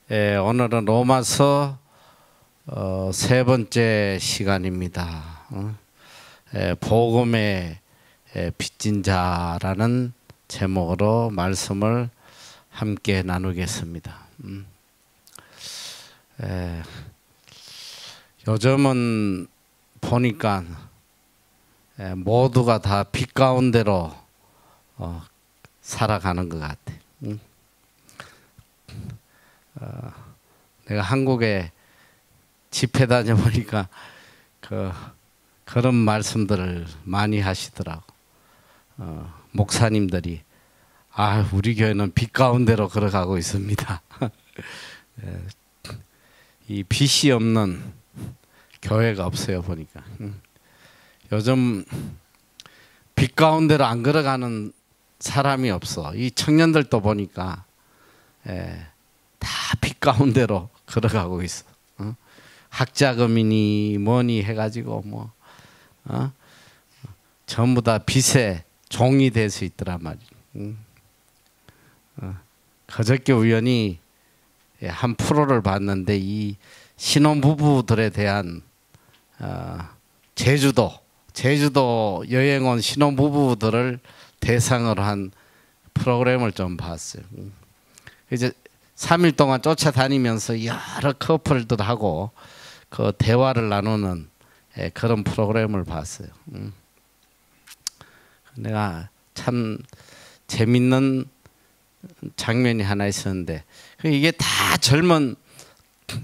오늘은 로마서 세 번째 시간입니다. 복음의 빚진 자라는 제목으로 말씀을 함께 나누겠습니다. 요즘은 보니까 모두가 다 빚 가운데로 살아가는 것 같아. 내가 한국에 집회 다녀보니까 그런 말씀들을 많이 하시더라고. 목사님들이 우리 교회는 빚 가운데로 걸어가고 있습니다. 이 빚이 없는 교회가 없어요 보니까. 요즘 빚 가운데로 안 걸어가는 사람이 없어. 이 청년들도 보니까 다 빚 가운데로 걸어가고 있어. 학자금이니 뭐니 해가지고 전부 다 빚의 종이 될 수 있더란 말이야. 그저께 우연히 한 프로를 봤는데 이 신혼부부들에 대한 제주도 여행 온 신혼부부들을 대상으로 한 프로그램을 좀 봤어요. 이제 3일 동안 쫓아다니면서 여러 커플들하고 그 대화를 나누는 그런 프로그램을 봤어요. 내가 참 재밌는 장면이 하나 있었는데 이게 다 젊은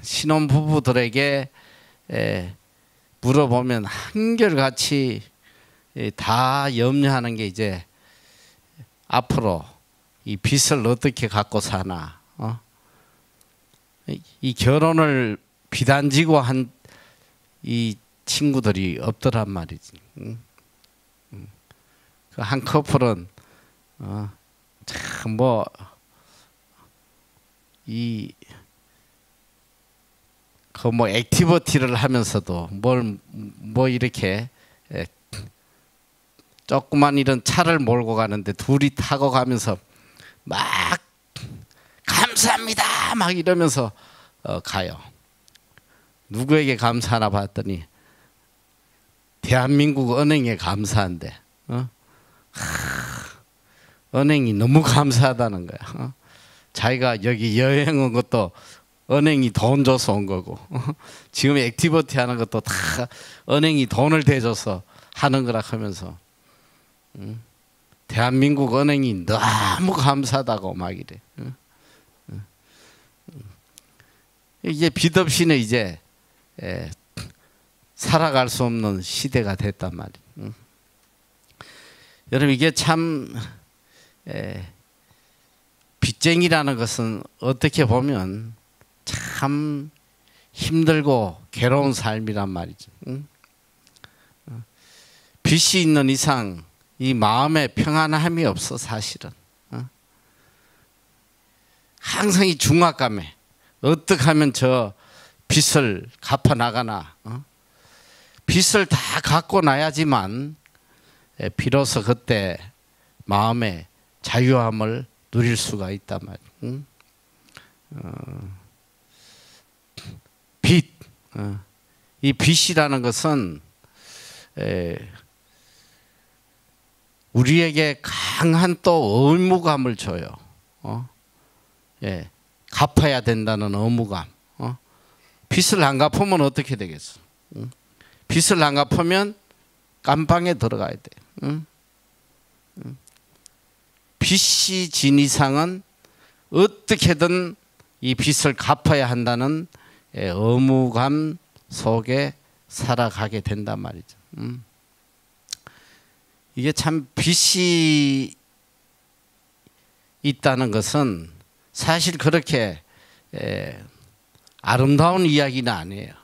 신혼부부들에게 물어보면 한결같이 다 염려하는 게 이제 앞으로 이 빚을 어떻게 갖고 사나. 이 결혼을 비단지고 한 이 친구들이 없더란 말이지. 한 커플은 참 액티비티를 하면서도 이렇게 조그만 이런 차를 몰고 가는데 둘이 타고 가면서 막 감사합니다 막 이러면서 가요. 누구에게 감사하나 봤더니 대한민국 은행에 감사한대. 은행이 너무 감사하다는 거야. 자기가 여기 여행 온 것도 은행이 돈 줘서 온 거고 지금 액티비티 하는 것도 다 은행이 돈을 대줘서 하는 거라 하면서 대한민국 은행이 너무 감사하다고 막 이래. 이제 빚 없이는 이제 살아갈 수 없는 시대가 됐단 말이에요. 여러분 이게 참 빚쟁이라는 것은 어떻게 보면 참 힘들고 괴로운 삶이란 말이죠. 빚이 있는 이상 이 마음에 평안함이 없어 사실은. 항상 이 중압감에 어떻게 하면 저 빚을 갚아 나가나. 빚을 다 갖고 나야지만 비로소 그때 마음의 자유함을 누릴 수가 있단 말이에요. 빚, 이 빚이라는 것은 우리에게 강한 또 의무감을 줘요. 갚아야 된다는 의무감. 빚을 안 갚으면 어떻게 되겠어? 빚을 안 갚으면 깜빵에 들어가야 돼. 빚이 진 이상은 어떻게든 이 빚을 갚아야 한다는 의무감 속에 살아가게 된단 말이죠. 이게 참 빚이 있다는 것은 사실 그렇게 아름다운 이야기는 아니에요.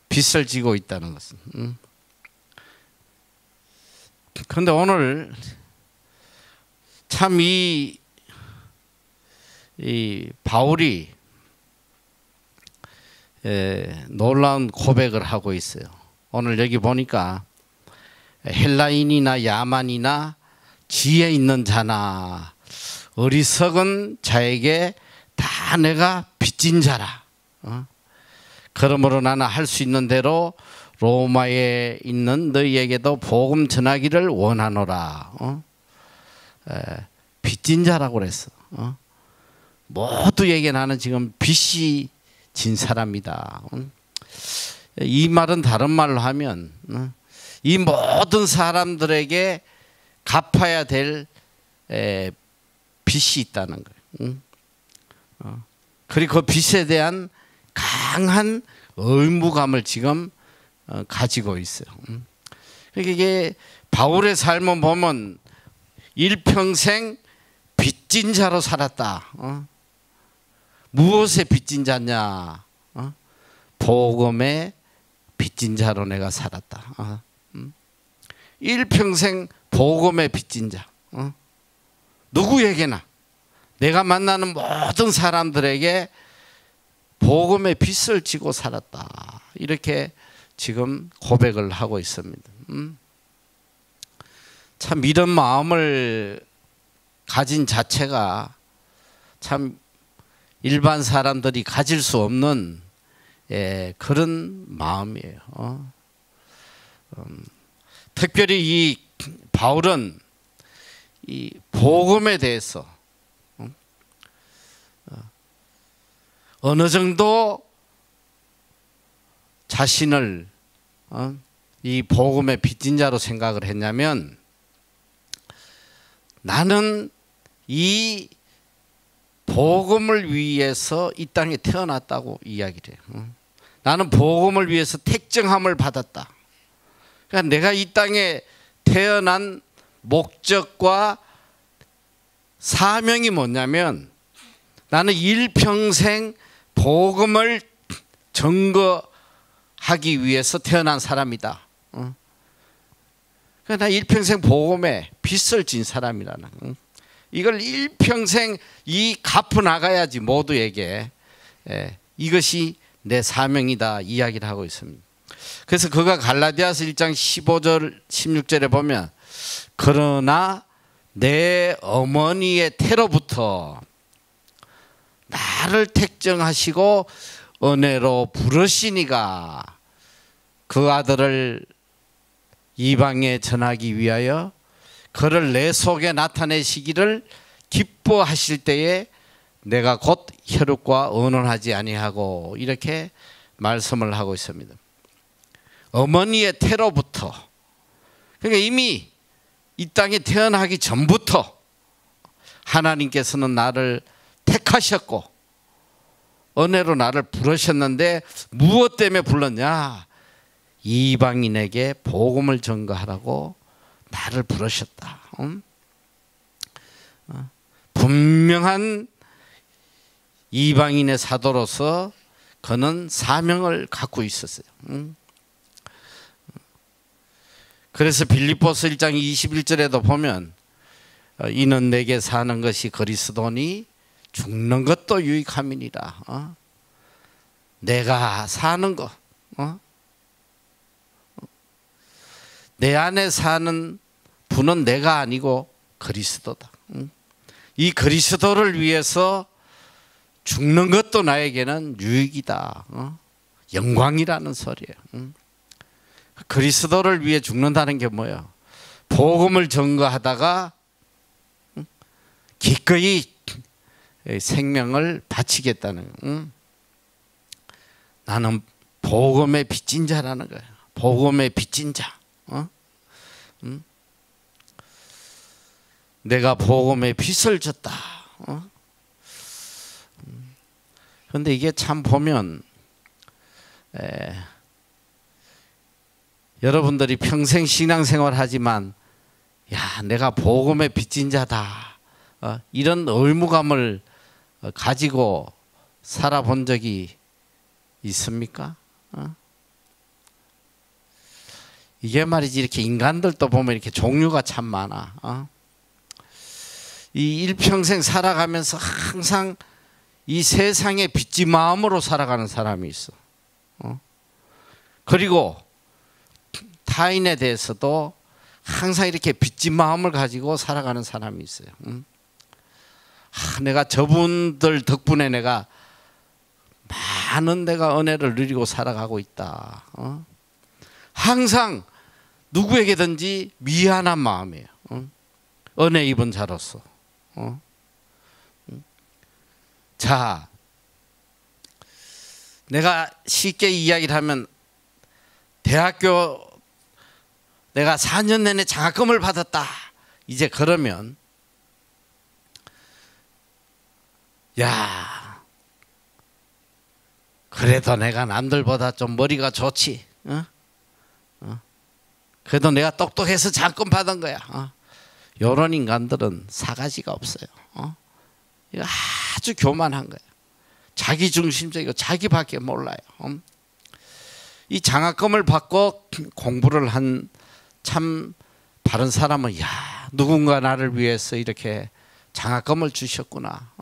빚을 지고 있다는 것은. 그런데 오늘 참 이 바울이 놀라운 고백을 하고 있어요. 오늘 여기 보니까 헬라인이나 야만이나 지혜 있는 자나 어리석은 자에게 다 내가 빚진 자라. 그러므로 나는 할 수 있는 대로 로마에 있는 너희에게도 복음 전하기를 원하노라. 빚진 자라고 그랬어. 모두에게 나는 지금 빚이 진 사람이다. 이 말은 다른 말로 하면 이 모든 사람들에게 갚아야 될 빚이 있다는 거예요. 그리고 그 빚에 대한 강한 의무감을 지금 가지고 있어요. 이게 바울의 삶을 보면 일평생 빚진 자로 살았다. 무엇에 빚진 자냐? 복음에 빚진 자로 내가 살았다. 일평생 복음에 빚진 자. 누구에게나 내가 만나는 모든 사람들에게 복음의 빚을 지고 살았다. 이렇게 지금 고백을 하고 있습니다. 참 이런 마음을 가진 자체가 참 일반 사람들이 가질 수 없는 그런 마음이에요. 특별히 이 바울은 이 복음에 대해서 어느 정도 자신을 이 복음의 빚진 자로 생각을 했냐면, 나는 이 복음을 위해서 이 땅에 태어났다고 이야기를 해요. 나는 복음을 위해서 택정함을 받았다. 그러니까 내가 이 땅에 태어난 목적과 사명이 뭐냐면, 나는 일평생 복음을 증거하기 위해서 태어난 사람이다. 그러니까 나 일평생 복음에 빚을 진 사람이라는, 이걸 일평생 이 갚아 나가야지 모두에게. 이것이 내 사명이다 이야기를 하고 있습니다. 그래서 그가 갈라디아서 1장 15절 16절에 보면, 그러나 내 어머니의 태로부터 나를 택정하시고 은혜로 부르시니가 그 아들을 이방에 전하기 위하여 그를 내 속에 나타내시기를 기뻐하실 때에 내가 곧 혈육과 언언하지 아니하고, 이렇게 말씀을 하고 있습니다. 어머니의 태로부터, 그러니까 이미 이 땅에 태어나기 전부터 하나님께서는 나를 택하셨고 은혜로 나를 부르셨는데, 무엇 때문에 불렀냐? 이방인에게 복음을 전가하라고 나를 부르셨다. 분명한 이방인의 사도로서 그는 사명을 갖고 있었어요. 그래서 빌립보서 1장 21절에도 보면, 이는 내게 사는 것이 그리스도니 죽는 것도 유익함이니라. 내가 사는 것, 내 안에 사는 분은 내가 아니고 그리스도다. 이 그리스도를 위해서 죽는 것도 나에게는 유익이다. 영광이라는 소리예요. 그리스도를 위해 죽는다는 게 뭐예요? 복음을 전거하다가 기꺼이 생명을 바치겠다는, 나는 복음의 빚진 자라는 거예요. 복음의 빚진 자. 내가 복음의 빚을 졌다. 그런데 이게 참 보면, 여러분들이 평생 신앙생활 하지만, 야, 내가 복음의 빚진 자다, 이런 의무감을 가지고 살아본 적이 있습니까? 이게 말이지, 이렇게 인간들도 보면 이렇게 종류가 참 많아. 이 일평생 살아가면서 항상 이 세상에 빚진 마음으로 살아가는 사람이 있어. 그리고 타인에 대해서도 항상 이렇게 빚진 마음을 가지고 살아가는 사람이 있어요. 내가 저분들 덕분에 내가 많은 내가 은혜를 누리고 살아가고 있다. 항상 누구에게든지 미안한 마음이에요. 은혜 입은 자로서. 자, 내가 쉽게 이야기를 하면 대학교 내가 4년 내내 장학금을 받았다. 이제 그러면 야, 그래도 내가 남들보다 좀 머리가 좋지. 그래도 내가 똑똑해서 장학금 받은 거야. 이런 인간들은 사가지가 없어요. 이거 아주 교만한 거야. 자기중심적이고 자기밖에 몰라요. 이 장학금을 받고 공부를 한 참 다른 사람은 야, 누군가 나를 위해서 이렇게 장학금을 주셨구나.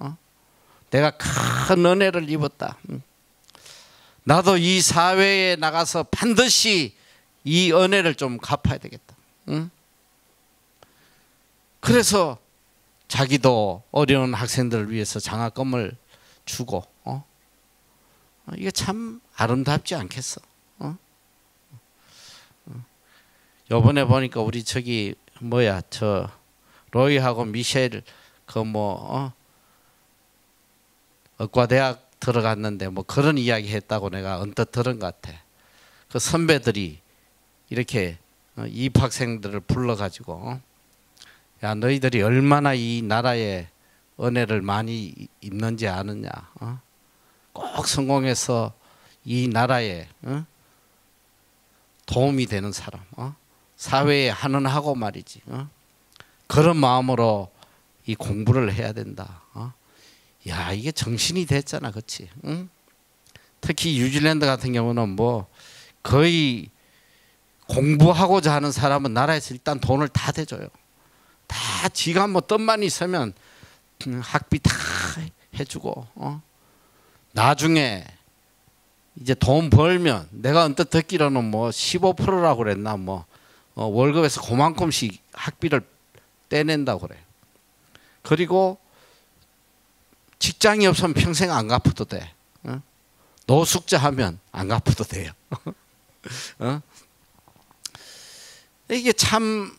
내가 큰 은혜를 입었다. 나도 이 사회에 나가서 반드시 이 은혜를 좀 갚아야 되겠다. 그래서 자기도 어려운 학생들을 위해서 장학금을 주고, 이게 참 아름답지 않겠어? 요번에 보니까 우리 저기 뭐야, 저 로이하고 미셸 의과대학 들어갔는데 뭐 그런 이야기 했다고 내가 언뜻 들은 것 같아. 그 선배들이 이렇게 입학생들을 불러가지고 야, 너희들이 얼마나 이 나라에 은혜를 많이 입는지 아느냐. 꼭 성공해서 이 나라에 도움이 되는 사람, 사회에 한원하고 말이지. 그런 마음으로 이 공부를 해야 된다. 야, 이게 정신이 됐잖아, 그렇지? 특히 뉴질랜드 같은 경우는 뭐 거의 공부하고자 하는 사람은 나라에서 일단 돈을 다 대줘요. 다 지가 뭐 뜻만 있으면 학비 다 해주고, 나중에 이제 돈 벌면 내가 언뜻 듣기로는 뭐 15%라고 그랬나, 뭐 월급에서 그만큼씩 학비를 떼낸다고 그래. 그리고 직장이 없으면 평생 안 갚아도 돼. 노숙자 하면 안 갚아도 돼요. 이게 참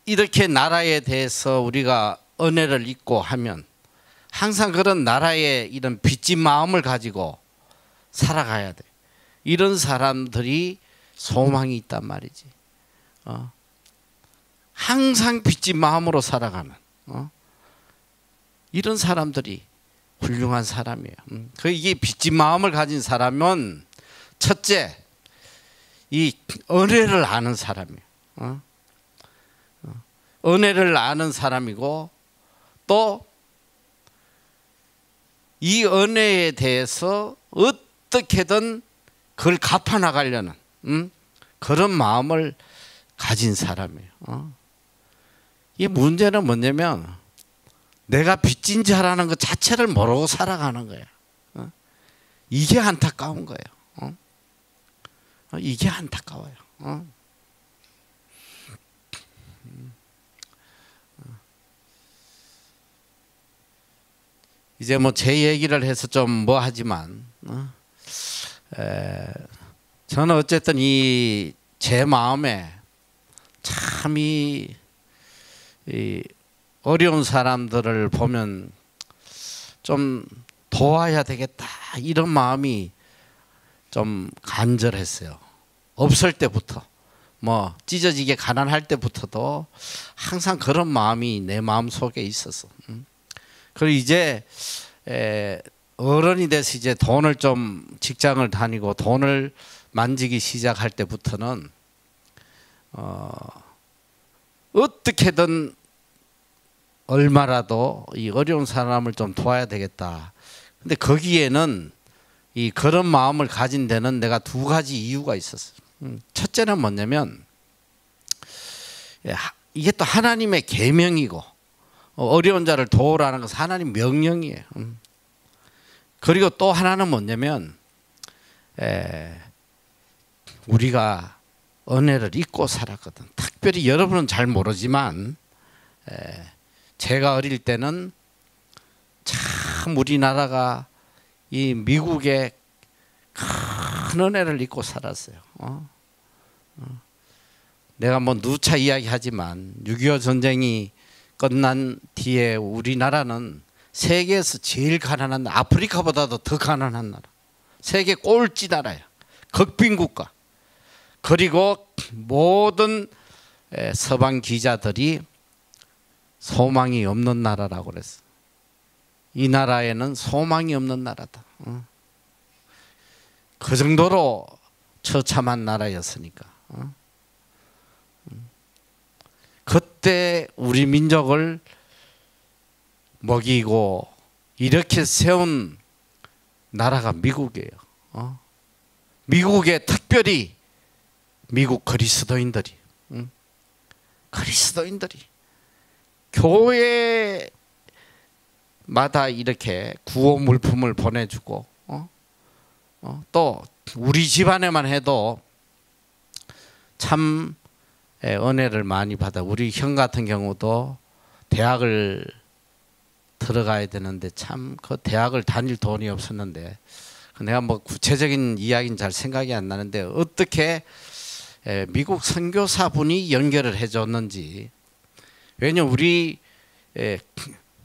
이렇게 나라에 대해서 우리가 은혜를 잊고 하면 항상 그런 나라의 이런 빚진 마음을 가지고 살아가야 돼. 이런 사람들이 소망이 있단 말이지. 항상 빚진 마음으로 살아가는 이런 사람들이 훌륭한 사람이에요. 이게 빚진 마음을 가진 사람은 첫째, 이 은혜를 아는 사람이에요. 은혜를 아는 사람이고 또 이 은혜에 대해서 어떻게든 그걸 갚아 나가려는 그런 마음을 가진 사람이에요. 이 문제는 뭐냐면 내가 빚진 자라는 것 자체를 모르고 살아가는 거예요. 이게 안타까운 거예요. 이게 안타까워요. 이제 뭐 제 얘기를 해서 좀 뭐 하지만 저는 어쨌든 이 제 마음에 참 이 어려운 사람들을 보면 좀 도와야 되겠다 이런 마음이 좀 간절했어요. 없을 때부터 뭐 찢어지게 가난할 때부터도 항상 그런 마음이 내 마음 속에 있었어. 그리고 이제 어른이 돼서 이제 돈을 좀 직장을 다니고 돈을 만지기 시작할 때부터는 어떻게든 얼마라도 이 어려운 사람을 좀 도와야 되겠다. 근데 거기에는 이 그런 마음을 가진 데는 내가 두 가지 이유가 있었어요. 첫째는 뭐냐면 이게 또 하나님의 계명이고 어려운 자를 도우라는 것은 하나님 명령이에요. 그리고 또 하나는 뭐냐면 우리가 은혜를 잊고 살았거든. 특별히 여러분은 잘 모르지만 제가 어릴 때는 참 우리나라가 이 미국의 큰 은혜를 입고 살았어요. 내가 뭐 누차 이야기하지만 6.25 전쟁이 끝난 뒤에 우리나라는 세계에서 제일 가난한, 아프리카보다도 더 가난한 나라, 세계 꼴찌 나라야. 극빈국가. 그리고 모든 서방 기자들이 소망이 없는 나라라고 그랬어. 이 나라에는 소망이 없는 나라다. 그 정도로 처참한 나라였으니까. 그때 우리 민족을 먹이고 이렇게 세운 나라가 미국이에요. 미국에 특별히 미국 그리스도인들이 교회마다 이렇게 구호 물품을 보내주고 또 우리 집안에만 해도 참 은혜를 많이 받아. 우리 형 같은 경우도 대학을 들어가야 되는데 참 그 대학을 다닐 돈이 없었는데, 내가 뭐 구체적인 이야기는 잘 생각이 안 나는데 어떻게 미국 선교사분이 연결을 해줬는지. 왜냐면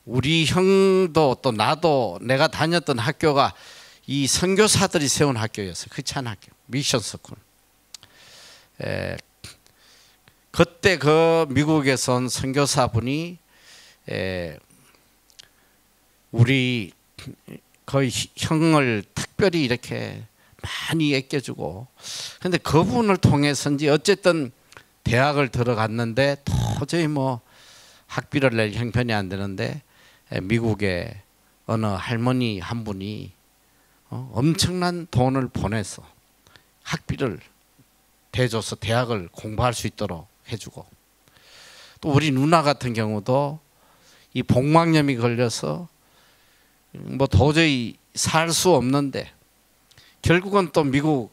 우리 형도 또 나도 내가 다녔던 학교가 이 선교사들이 세운 학교였어요. 크리스찬 학교, 미션 스쿨. 그때 그 미국에서 온 선교사분이 우리 거의 형을 특별히 이렇게 많이 아껴주고, 근데 그분을 통해서인지 어쨌든 대학을 들어갔는데 도저히 뭐 학비를 낼 형편이 안 되는데 미국에 어느 할머니 한 분이 엄청난 돈을 보내서 학비를 대줘서 대학을 공부할 수 있도록 해주고, 또 우리 누나 같은 경우도 이 복막염이 걸려서 뭐 도저히 살 수 없는데 결국은 또 미국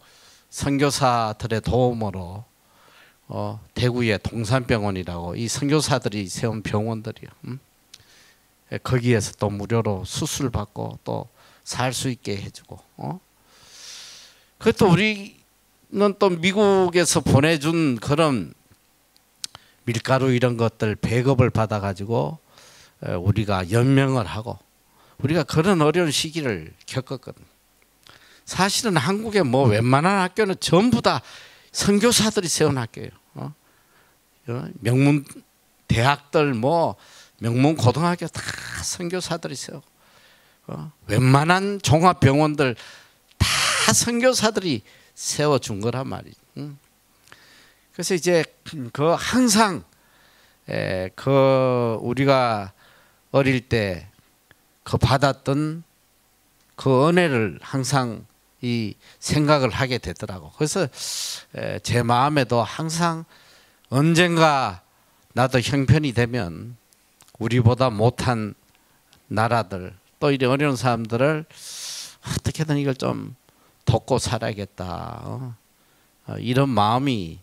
선교사들의 도움으로 대구의 동산병원이라고 이 선교사들이 세운 병원들이요. 거기에서 또 무료로 수술 받고 또 살 수 있게 해주고. 그것도 우리는 또 미국에서 보내준 그런 밀가루 이런 것들 배급을 받아가지고 우리가 연명을 하고 우리가 그런 어려운 시기를 겪었거든. 사실은 한국에 뭐 웬만한 학교는 전부 다 선교사들이 세운 학교예요. 명문 대학들 뭐 명문 고등학교 다 선교사들이 세우고, 웬만한 종합병원들 다 선교사들이 세워준 거란 말이지. 그래서 이제 그 항상 그 우리가 어릴 때 그 받았던 그 은혜를 항상 이 생각을 하게 되더라고. 그래서 제 마음에도 항상 언젠가 나도 형편이 되면 우리보다 못한 나라들 또 이런 어려운 사람들을 어떻게든 이걸 좀 돕고 살아야겠다. 이런 마음이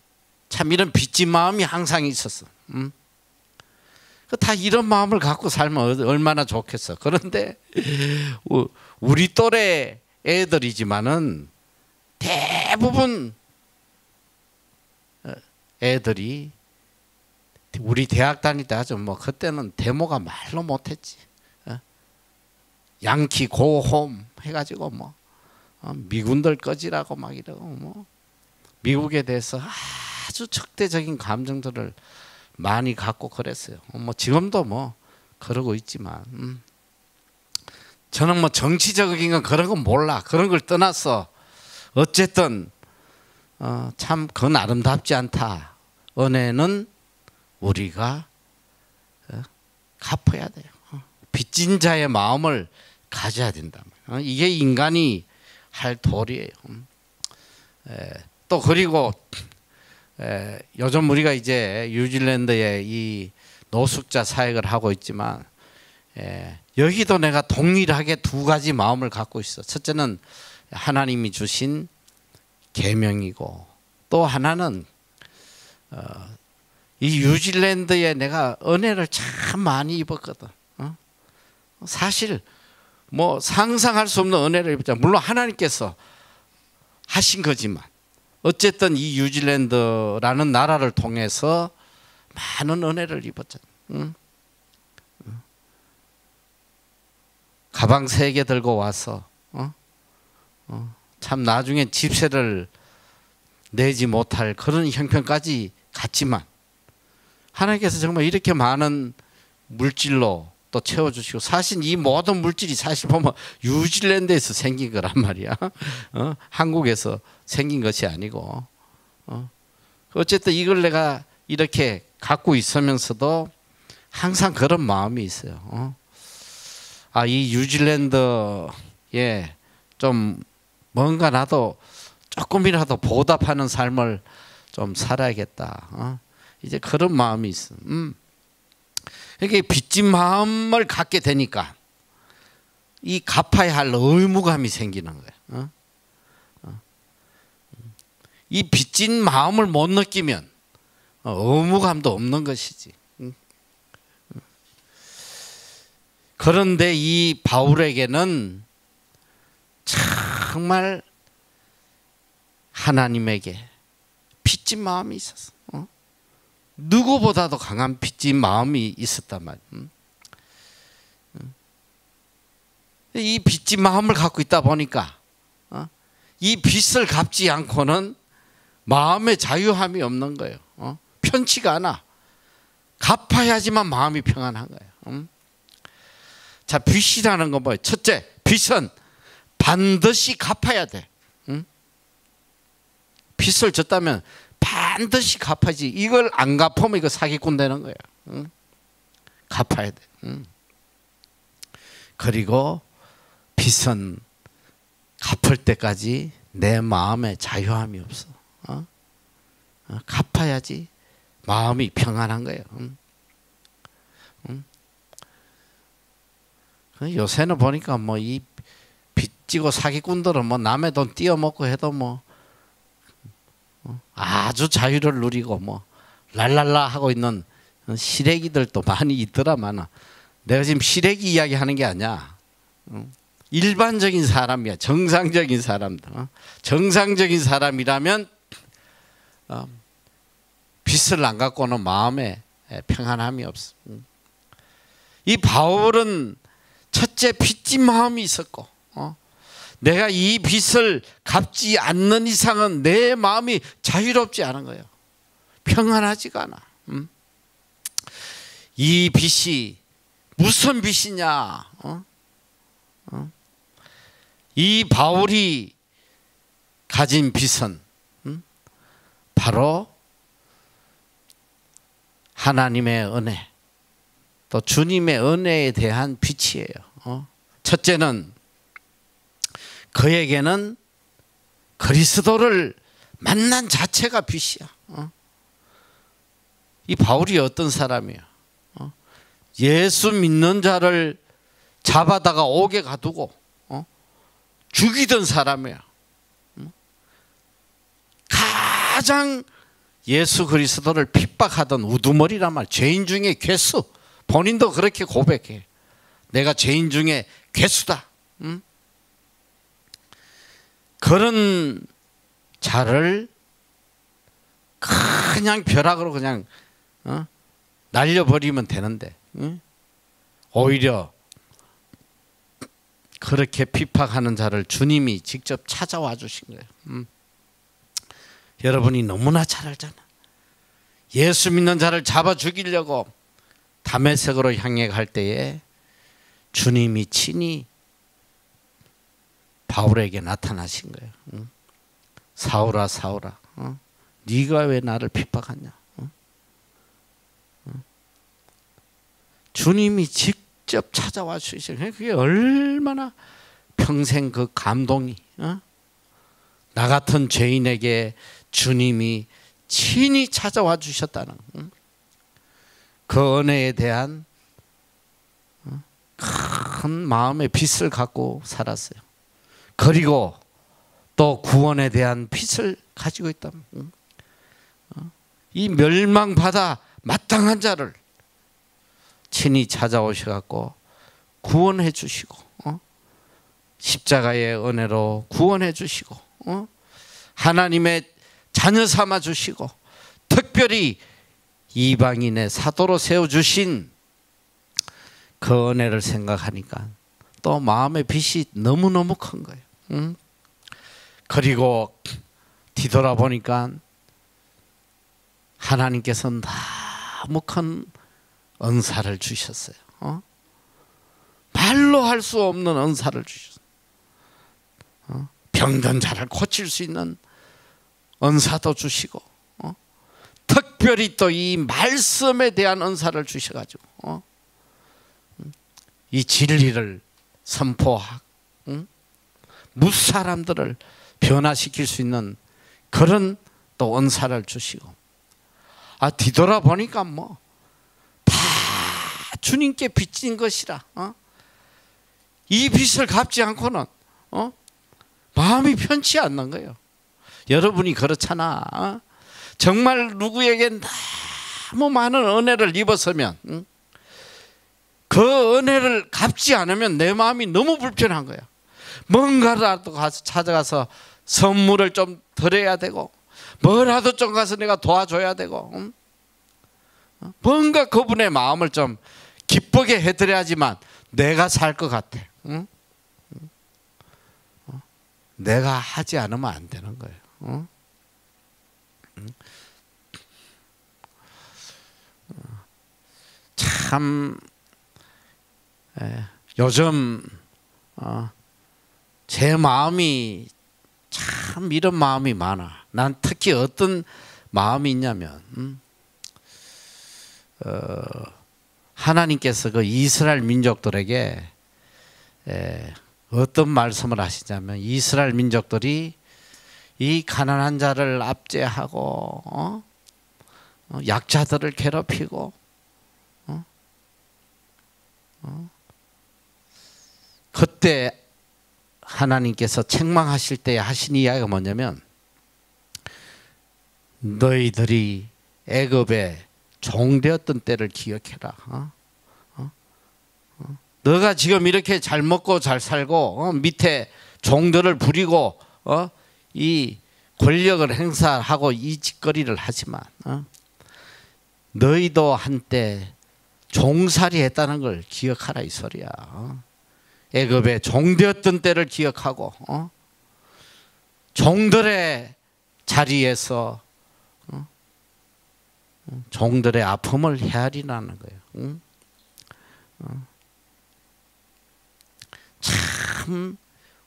참 이런 빚진 마음이 항상 있었어. 다 이런 마음을 갖고 살면 얼마나 좋겠어. 그런데 우리 또래 애들이지만은 대부분 애들이 우리 대학 다닐 때 아주 뭐 그때는 데모가 말로 못했지. 양키 고홈 해가지고 뭐 미군들 꺼지라고 막 이러고 뭐 미국에 대해서 아주 적대적인 감정들을 많이 갖고 그랬어요. 뭐 지금도 뭐 그러고 있지만 저는 뭐 정치적인 건 그런 건 몰라. 그런 걸 떠나서 어쨌든 참 그건 아름답지 않다. 은혜는 우리가 갚아야 돼요. 빚진 자의 마음을 가져야 된다. 이게 인간이 할 도리예요. 또 그리고 요즘 우리가 이제 뉴질랜드에 이 노숙자 사역을 하고 있지만 여기도 내가 동일하게 두 가지 마음을 갖고 있어. 첫째는 하나님이 주신 계명이고, 또 하나는 이 뉴질랜드에 내가 은혜를 참 많이 입었거든. 사실 뭐 상상할 수 없는 은혜를 입었잖아요. 물론 하나님께서 하신 거지만 어쨌든 이 뉴질랜드라는 나라를 통해서 많은 은혜를 입었잖아요. 응? 가방 3개 들고 와서 참 나중에 집세를 내지 못할 그런 형편까지 갔지만 하나님께서 정말 이렇게 많은 물질로 또 채워주시고, 사실 이 모든 물질이 사실 보면 뉴질랜드에서 생긴 거란 말이야. 한국에서 생긴 것이 아니고. 어쨌든 이걸 내가 이렇게 갖고 있으면서도 항상 그런 마음이 있어요. 이 뉴질랜드에 좀 뭔가 나도 조금이라도 보답하는 삶을 좀 살아야겠다. 이제 그런 마음이 있어. 그러니까 빚진 마음을 갖게 되니까 이 갚아야 할 의무감이 생기는 거예요. 이 빚진 마음을 못 느끼면 의무감도 없는 것이지. 그런데 이 바울에게는 정말 하나님에게 빚진 마음이 있었어. 누구보다도 강한 빚진 마음이 있었단 말이야. 이 빚진 마음을 갖고 있다 보니까 이 빚을 갚지 않고는 마음의 자유함이 없는 거예요. 편치가 않아. 갚아야지만 마음이 평안한 거예요. 자, 빚이라는 건 뭐예요? 첫째, 빚은 반드시 갚아야 돼. 빚을 졌다면 반드시 갚아야지. 이걸 안 갚으면 이거 사기꾼 되는 거예요. 갚아야 돼. 그리고 빚은 갚을 때까지 내 마음에 자유함이 없어. 갚아야지 마음이 평안한 거예요. 요새는 보니까 뭐 이 빚지고 사기꾼들은 뭐 남의 돈 띄어먹고 해도 뭐 아주 자유를 누리고 뭐 랄랄라 하고 있는 시래기들도 많이 있더라만, 내가 지금 시래기 이야기하는 게 아니야. 일반적인 사람이야. 정상적인 사람들. 정상적인 사람이라면 빚을 안 갖고는 마음에 평안함이 없어. 이 바울은 첫째 빚진 마음이 있었고, 내가 이 빚을 갚지 않는 이상은 내 마음이 자유롭지 않은 거예요. 평안하지가 않아. 이 빚이 무슨 빚이냐? 이 바울이 가진 빚은 바로 하나님의 은혜, 또 주님의 은혜에 대한 빚이에요. 첫째는 그에게는 그리스도를 만난 자체가 빚이야. 이 바울이 어떤 사람이야? 예수 믿는 자를 잡아다가 옥에 가두고 죽이던 사람이야. 가장 예수 그리스도를 핍박하던 우두머리란 말, 죄인 중에 괴수. 본인도 그렇게 고백해. 내가 죄인 중에 괴수다. 그런 자를 그냥 벼락으로 그냥 날려버리면 되는데, 오히려 그렇게 핍박하는 자를 주님이 직접 찾아와 주신 거예요. 여러분이 너무나 잘 알잖아. 예수 믿는 자를 잡아 죽이려고 다메섹으로 향해 갈 때에 주님이 친히 바울에게 나타나신 거예요. 사울아 사울아, 네가 왜 나를 핍박하냐? 주님이 직접 찾아와 주신 거예요. 그게 얼마나 평생 그 감동이. 나 같은 죄인에게 주님이 친히 찾아와 주셨다는 그 은혜에 대한 큰 마음의 빚을 갖고 살았어요. 그리고 또 구원에 대한 빚을 가지고 있다. 이 멸망받아 마땅한 자를 친히 찾아오셔갖고 구원해 주시고 십자가의 은혜로 구원해 주시고 하나님의 자녀 삼아 주시고 특별히 이방인의 사도로 세워주신 그 은혜를 생각하니까 또 마음의 빛이 너무너무 큰 거예요. 그리고 뒤돌아보니까 하나님께서는 너무 큰 은사를 주셨어요. 말로 할 수 없는 은사를 주셨어요. 병든 자를 고칠 수 있는 은사도 주시고 특별히 또 이 말씀에 대한 은사를 주셔가지고 이 진리를 선포하고 무사람들을 변화시킬 수 있는 그런 또 은사를 주시고 뒤돌아보니까 뭐 다 주님께 빚진 것이라 이 빚을 갚지 않고는 마음이 편치 않는 거예요. 여러분이 그렇잖아. 정말 누구에게 너무 많은 은혜를 입었으면 그 은혜를 갚지 않으면 내 마음이 너무 불편한 거야. 뭔가라도 가서 찾아가서 선물을 좀 드려야 되고 뭐라도 좀 가서 내가 도와줘야 되고 뭔가 그분의 마음을 좀 기쁘게 해드려야지만 내가 살 것 같아. 내가 하지 않으면 안 되는 거예요. 참 요즘 제 마음이 참 이런 마음이 많아. 난 특히 어떤 마음이 있냐면 하나님께서 그 이스라엘 민족들에게 어떤 말씀을 하시냐면 이스라엘 민족들이 이 가난한 자를 압제하고 약자들을 괴롭히고 그때 하나님께서 책망하실 때 하신 이야기가 뭐냐면 너희들이 애굽에 종되었던 때를 기억해라. 너가 지금 이렇게 잘 먹고 잘 살고 밑에 종들을 부리고 이 권력을 행사하고 이 짓거리를 하지만 너희도 한때 종살이 했다는 걸 기억하라 이 소리야. 애굽에 종되었던 때를 기억하고 종들의 자리에서 종들의 아픔을 헤아리라는 거예요. 참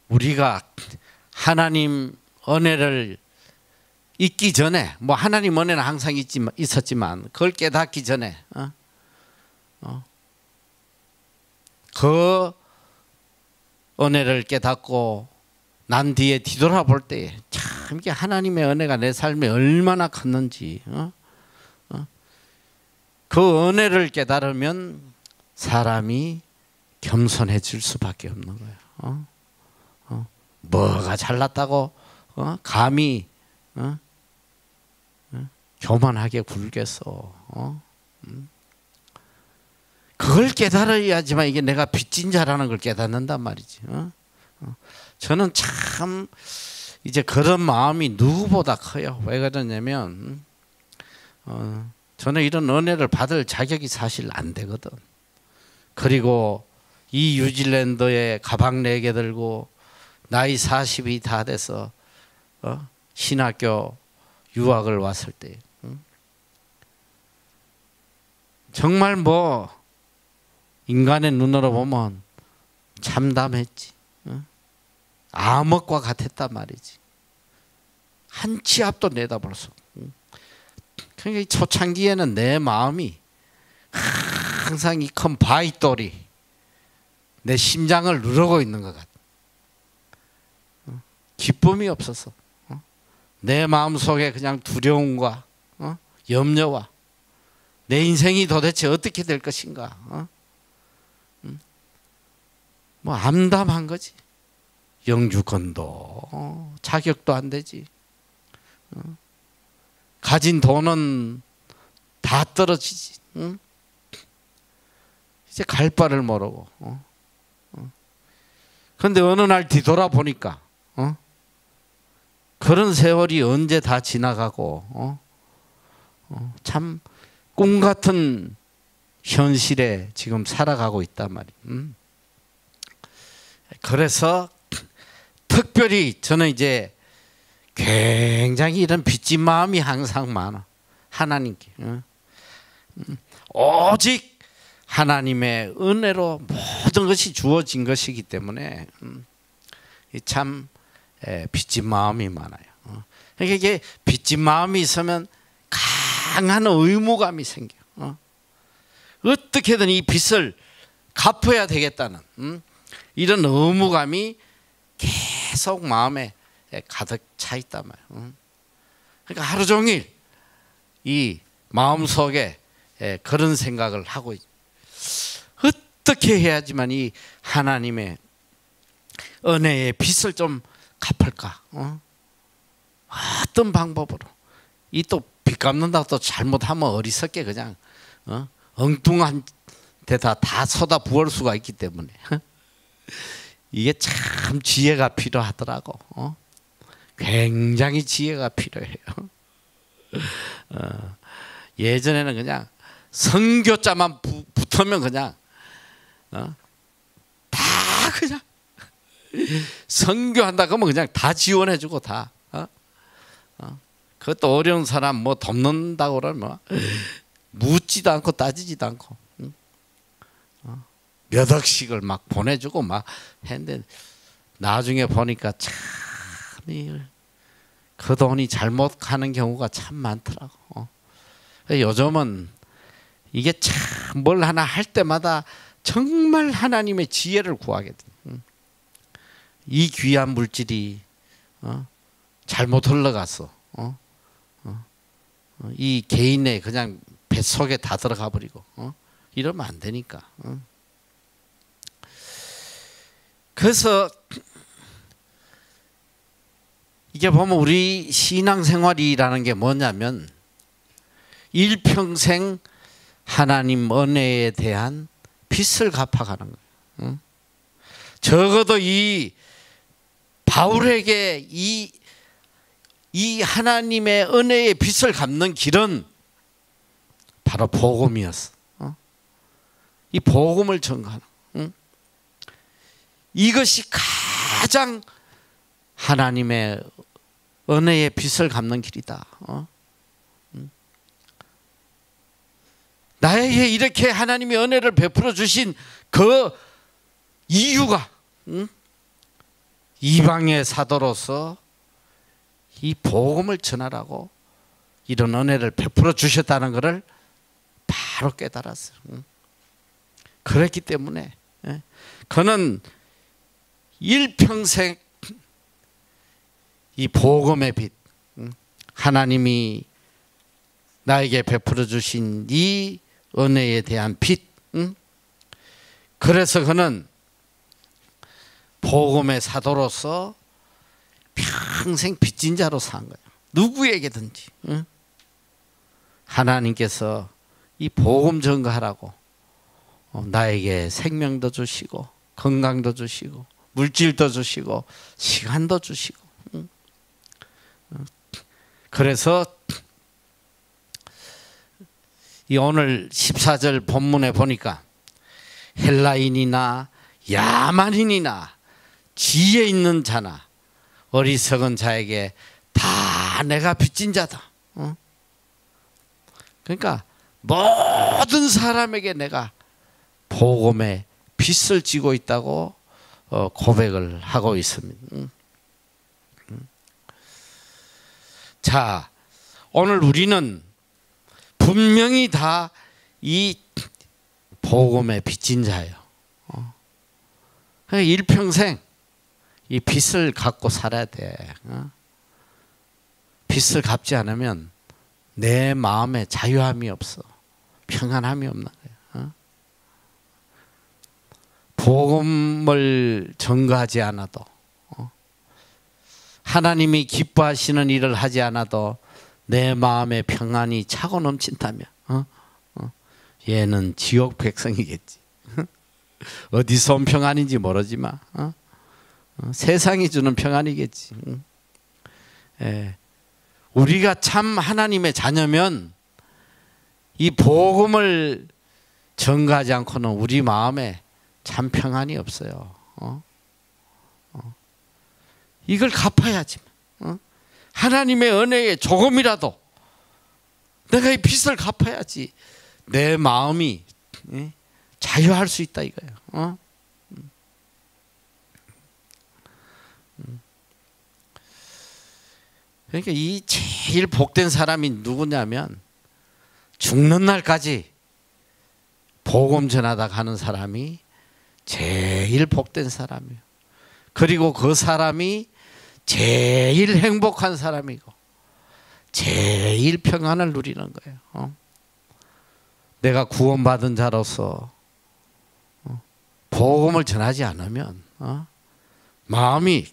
우리가 하나님 은혜를 잊기 전에 뭐 하나님 은혜는 항상 있었지만 그걸 깨닫기 전에 그 은혜를 깨닫고 난 뒤에 뒤돌아볼 때 참 이게 하나님의 은혜가 내 삶에 얼마나 컸는지 그 은혜를 깨달으면 사람이 겸손해질 수밖에 없는 거예요. 뭐가 잘났다고 감히 교만하게 굴겠어. 그걸 깨달아야지만 이게 내가 빚진 자라는 걸 깨닫는단 말이지. 저는 참 이제 그런 마음이 누구보다 커요. 왜 그러냐면 저는 이런 은혜를 받을 자격이 사실 안 되거든. 그리고 이 뉴질랜드에 가방 4개 들고 나이 40이 다 돼서 신학교 유학을 왔을 때 정말 뭐 인간의 눈으로 보면 참담했지. 암흑과 같았단 말이지. 한 치 앞도 내다볼 수 없고. 그러니까 초창기에는 내 마음이 항상 이 큰 바위돌이 내 심장을 누르고 있는 것 같아. 기쁨이 없어서 내 마음속에 그냥 두려움과 염려와 내 인생이 도대체 어떻게 될 것인가. 뭐 암담한 거지. 영주권도 자격도 안 되지. 가진 돈은 다 떨어지지. 이제 갈 바를 모르고 근데 어느 날 뒤돌아보니까 그런 세월이 언제 다 지나가고 참 꿈 같은 현실에 지금 살아가고 있단 말이에요. 그래서 특별히 저는 이제 굉장히 이런 빚진 마음이 항상 많아. 하나님께. 오직 하나님의 은혜로 모든 것이 주어진 것이기 때문에 참 빚진 마음이 많아요. 그러니까 이게 빚진 마음이 있으면 강한 의무감이 생겨요. 어떻게든 이 빚을 갚아야 되겠다는 이런 의무감이 계속 마음에 가득 차 있단 말이에요. 그러니까 하루 종일 이 마음속에 그런 생각을 하고 있죠. 어떻게 해야지만 이 하나님의 은혜의 빚을 좀 갚을까? 어떤 방법으로? 이 또 빚 갚는다고 또 잘못하면 어리석게 그냥 엉뚱한 데다 다 쏟아 부을 수가 있기 때문에 이게 참 지혜가 필요하더라고. 굉장히 지혜가 필요해요. 예전에는 그냥 선교자만 붙으면 그냥 다 그냥 선교한다 그러면 그냥 다 지원해주고 다. 그것도 어려운 사람 뭐 돕는다고 그러면 묻지도 않고 따지지도 않고 몇 억씩을 막 보내주고 막 했는데 나중에 보니까 참 그 돈이 잘못 가는 경우가 참 많더라고. 요즘은 이게 참 뭘 하나 할 때마다 정말 하나님의 지혜를 구하게 돼. 이 귀한 물질이 잘못 흘러갔어. 이 개인의 그냥 뱃속에 다 들어가 버리고 이러면 안 되니까. 그래서 이게 보면 우리 신앙생활이라는 게 뭐냐면 일평생 하나님 은혜에 대한 빚을 갚아가는 거예요. 적어도 이 바울에게 이 하나님의 은혜의 빚을 갚는 길은 바로 복음이었어. 이 복음을 전가하는. 이것이 가장 하나님의 은혜의 빚을 갚는 길이다. 나에게 이렇게 하나님의 은혜를 베풀어 주신 그 이유가 이방의 사도로서 이 복음을 전하라고 이런 은혜를 베풀어 주셨다는 것을 바로 깨달았어요. 그랬기 때문에 그는 일평생 이 복음의 빚, 하나님이 나에게 베풀어 주신 이 은혜에 대한 빚, 그래서 그는 복음의 사도로서 평생 빚진 자로 산 거예요. 누구에게든지 하나님께서 이 복음 전가하라고 나에게 생명도 주시고 건강도 주시고 물질도 주시고 시간도 주시고 그래서 이 오늘 14절 본문에 보니까 헬라인이나 야만인이나 지혜 있는 자나 어리석은 자에게 다 내가 빚진 자다. 그러니까 모든 사람에게 내가 복음의 빚을 지고 있다고 고백을 하고 있습니다. 자, 오늘 우리는 분명히 다 이 복음의 빚진 자예요. 일평생 이 빚을 갖고 살아야 돼. 빚을 갚지 않으면 내 마음에 자유함이 없어. 평안함이 없는 거예요. 복음을 전가하지 않아도 하나님이 기뻐하시는 일을 하지 않아도 내 마음에 평안이 차고 넘친다면 얘는 지옥 백성이겠지. 어디서 온 평안인지 모르지만 세상이 주는 평안이겠지. 예. 우리가 참 하나님의 자녀면 이 복음을 전가하지 않고는 우리 마음에 참 평안이 없어요. 이걸 갚아야지. 하나님의 은혜에 조금이라도 내가 이 빚을 갚아야지 내 마음이 자유할 수 있다 이거예요. 그러니까 이 제일 복된 사람이 누구냐면 죽는 날까지 복음 전하다 가는 사람이 제일 복된 사람이에요. 그리고 그 사람이 제일 행복한 사람이고 제일 평안을 누리는 거예요. 내가 구원받은 자로서 복음을 전하지 않으면 마음이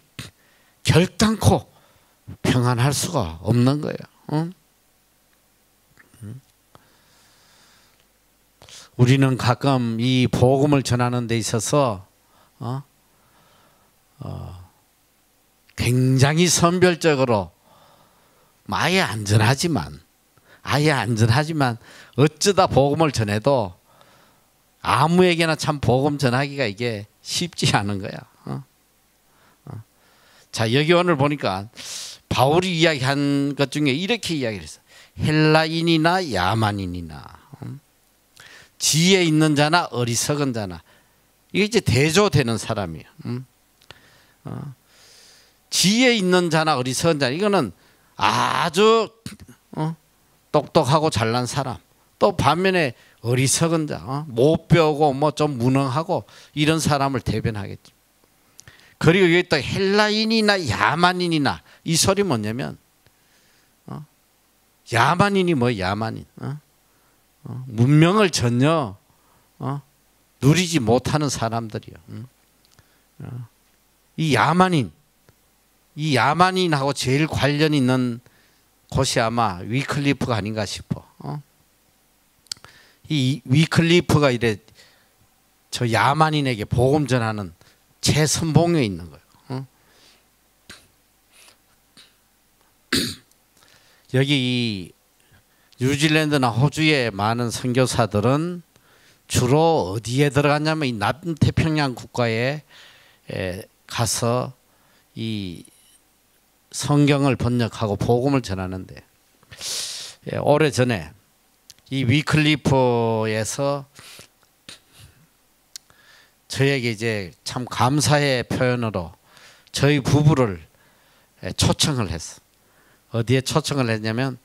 결단코 평안할 수가 없는 거예요. 우리는 가끔 이 복음을 전하는 데 있어서 굉장히 선별적으로 아예 안전하지만 어쩌다 복음을 전해도 아무에게나 참 복음 전하기가 이게 쉽지 않은 거야. 자, 여기 오늘 보니까 바울이 이야기한 것 중에 이렇게 이야기를 했어. 헬라인이나 야만인이나 지혜 있는 자나 어리석은 자나, 이게 이제 대조되는 사람이에요. 지혜 있는 자나 어리석은 자, 이거는 아주 똑똑하고 잘난 사람, 또 반면에 어리석은 자, 못 배우고 뭐 좀 무능하고 이런 사람을 대변하겠죠. 그리고 여기 또 헬라인이나 야만인이나, 이 소리 뭐냐면 야만인이 뭐예요? 야만인. 문명을 전혀 누리지 못하는 사람들이요. 이 야만인하고 제일 관련 있는 곳이 아마 위클리프가 아닌가 싶어. 이 위클리프가 이래 저 야만인에게 복음 전하는 최선봉에 있는 거예요. 여기 이 뉴질랜드나 호주의 많은 선교사들은 주로 어디에 들어갔냐면 이 남태평양 국가에 가서 이 성경을 번역하고 복음을 전하는데, 오래전에 이 위클리프에서 저에게 이제 참 감사의 표현으로 저희 부부를 초청을 했어. 어디에 초청을 했냐면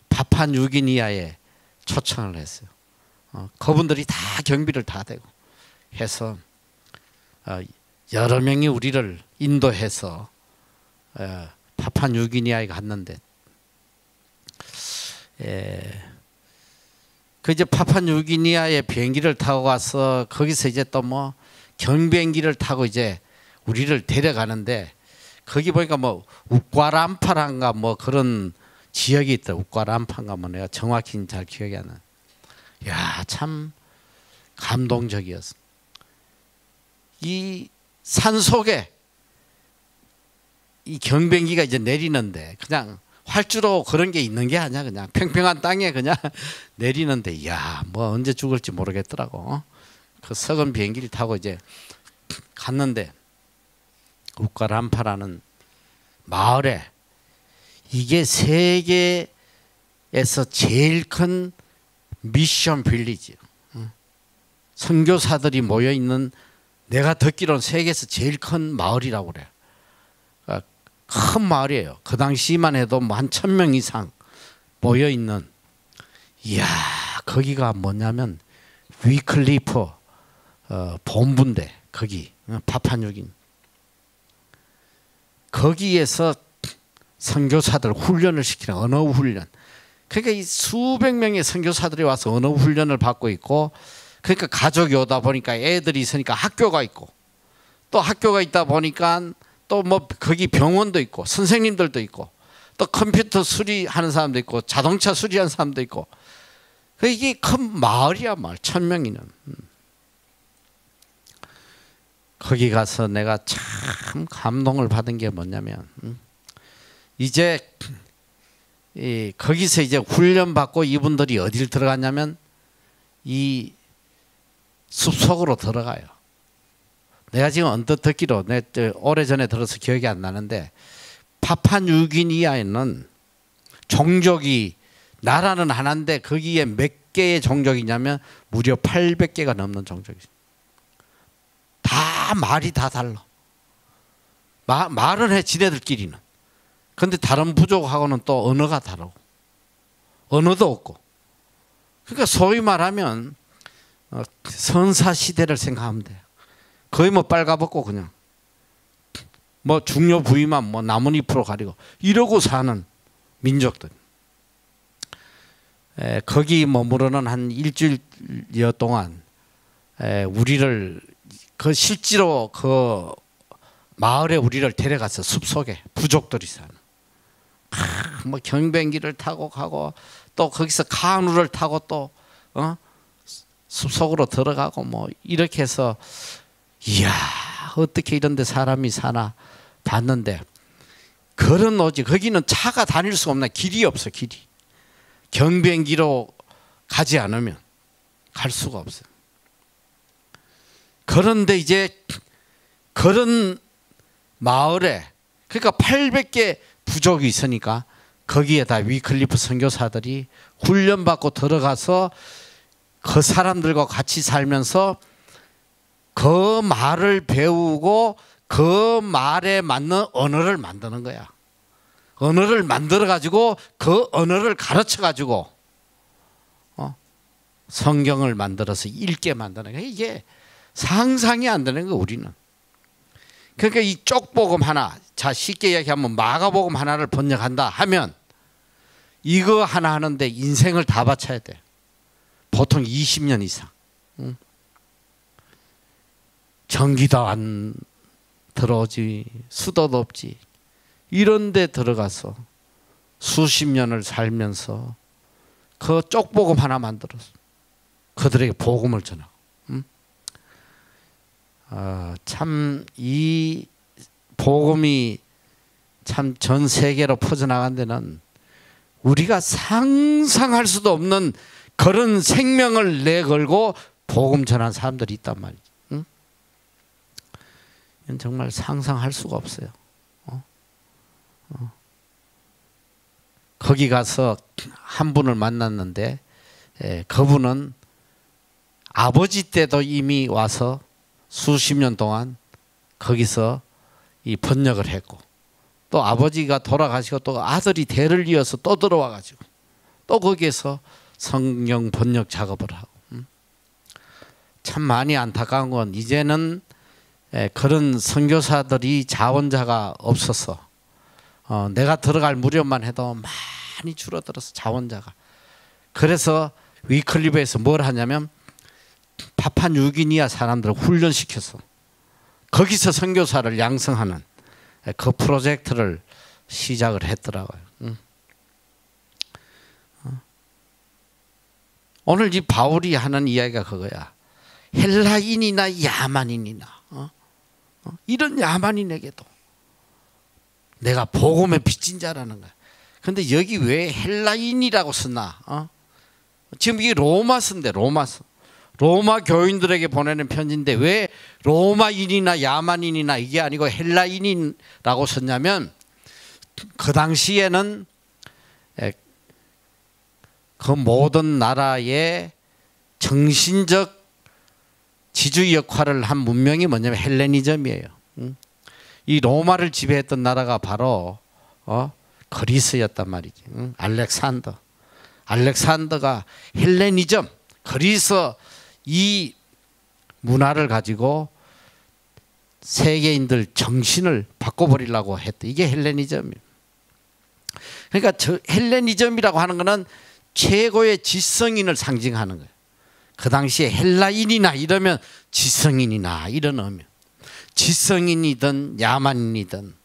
파푸아뉴기니아에 초청을 했어요. 그분들이 다 경비를 다 대고 해서 여러 명이 우리를 인도해서 파푸아뉴기니아에 갔는데, 그 이제 파푸아뉴기니아에 비행기를 타고 가서 거기서 이제 또 뭐 경비행기를 타고 이제 우리를 데려가는데, 거기 보니까 뭐 우과람파란가 뭐 그런 지역이 있다. 우과람파인가 뭐 내가 정확히는 잘 기억이 안 나. 야, 참 감동적이었어. 이 산속에 이 경비행기가 이제 내리는데 그냥 활주로 그런 게 있는 게 아니야. 그냥 평평한 땅에 그냥 내리는데, 야, 뭐 언제 죽을지 모르겠더라고. 그 썩은 비행기를 타고 이제 갔는데, 우과람파라는 마을에, 이게 세계에서 제일 큰 미션 빌리지, 선교사들이 모여 있는, 내가 듣기로는 세계에서 제일 큰 마을이라고 그래. 큰 마을이에요. 그 당시만 해도 뭐 한 1000명 이상 모여 있는. 이야, 거기가 뭐냐면 위클리프 본부인데, 거기 파푸아뉴기니 거기에서 선교사들 훈련을 시키는 언어 훈련. 그러니까 이 수백 명의 선교사들이 와서 언어 훈련을 받고 있고, 그러니까 가족이 오다 보니까 애들이 있으니까 학교가 있고, 또 학교가 있다 보니까 또 뭐 거기 병원도 있고 선생님들도 있고, 또 컴퓨터 수리하는 사람도 있고 자동차 수리하는 사람도 있고, 이게 큰 마을이야. 마을 1000명이는. 거기 가서 내가 참 감동을 받은 게 뭐냐면 이제 거기서 이제 훈련 받고 이분들이 어디를 들어갔냐면 이 숲속으로 들어가요. 내가 지금 언뜻 듣기로 오래전에 들어서 기억이 안 나는데 파푸아뉴기니아에는 종족이 나라는 하나인데 거기에 몇 개의 종족이냐면 무려 800개가 넘는 종족이 있어요. 다 말이 다 달라. 말은 해 지네들끼리는. 근데 다른 부족하고는 또 언어가 다르고 언어도 없고. 그러니까 소위 말하면 선사시대를 생각하면 돼요. 거의 뭐 빨가벗고 그냥 뭐 중요 부위만 뭐 나뭇잎으로 가리고 이러고 사는 민족들. 거기 머무르는 한 일주일여 동안 우리를 그 실제로 그 마을에 우리를 데려가서 숲속에 부족들이 사는 뭐 경변기를 타고 가고 또 거기서 카누를 타고 또 숲속으로 들어가고 뭐 이렇게 해서 이야 어떻게 이런 데 사람이 사나 봤는데 그런 오지 거기는 차가 다닐 수가 없나 길이 없어 길이 경변기로 가지 않으면 갈 수가 없어요. 그런데 이제 그런 마을에 그러니까 800개 부족이 있으니까 거기에다 위클리프 선교사들이 훈련받고 들어가서 그 사람들과 같이 살면서 그 말을 배우고 그 말에 맞는 언어를 만드는 거야. 언어를 만들어 가지고 그 언어를 가르쳐 가지고 성경을 만들어서 읽게 만드는 거야. 이게 상상이 안 되는 거 우리는. 그러니까 이 쪽복음 하나, 자 쉽게 이야기하면 마가복음 하나를 번역한다 하면 이거 하나 하는데 인생을 다 바쳐야 돼. 보통 20년 이상. 전기도 안 들어오지, 수도도 없지. 이런 데 들어가서 수십 년을 살면서 그 쪽복음 하나 만들어서 그들에게 복음을 전하고. 참 이 복음이 참 전 세계로 퍼져나간 데는 우리가 상상할 수도 없는 그런 생명을 내걸고 복음 전한 사람들이 있단 말이지. 이건 정말 상상할 수가 없어요. 거기 가서 한 분을 만났는데 그분은 아버지 때도 이미 와서 수십 년 동안 거기서 이 번역을 했고 또 아버지가 돌아가시고 또 아들이 대를 이어서 또 들어와 가지고 또 거기에서 성경 번역 작업을 하고 참 많이 안타까운 건 이제는 그런 선교사들이 자원자가 없어서 내가 들어갈 무렵만 해도 많이 줄어들어서 자원자가. 그래서 위클리프에서 뭘 하냐면 파푸아뉴기니아 사람들을 훈련시켜서 거기서 선교사를 양성하는 그 프로젝트를 시작을 했더라고요. 오늘 이 바울이 하는 이야기가 그거야. 헬라인이나 야만인이나 이런 야만인에게도 내가 복음의 빚진 자라는 거야. 근데 여기 왜 헬라인이라고 쓰나? 지금 이게 로마서인데 로마서. 로마 교인들에게 보내는 편지인데 왜 로마인이나 야만인이나 이게 아니고 헬라인이라고 썼냐면 그 당시에는 그 모든 나라의 정신적 지주 역할을 한 문명이 뭐냐면 헬레니즘이에요. 이 로마를 지배했던 나라가 바로 그리스였단 말이지. 알렉산더가 헬레니즘, 그리스 이 문화를 가지고 세계인들 정신을 바꿔버리려고 했다. 이게 헬레니즘이에요. 그러니까 저 헬레니즘이라고 하는 것은 최고의 지성인을 상징하는 거예요. 그 당시에 헬라인이나 이러면 지성인이나 이런 의미. 지성인이든 야만인이든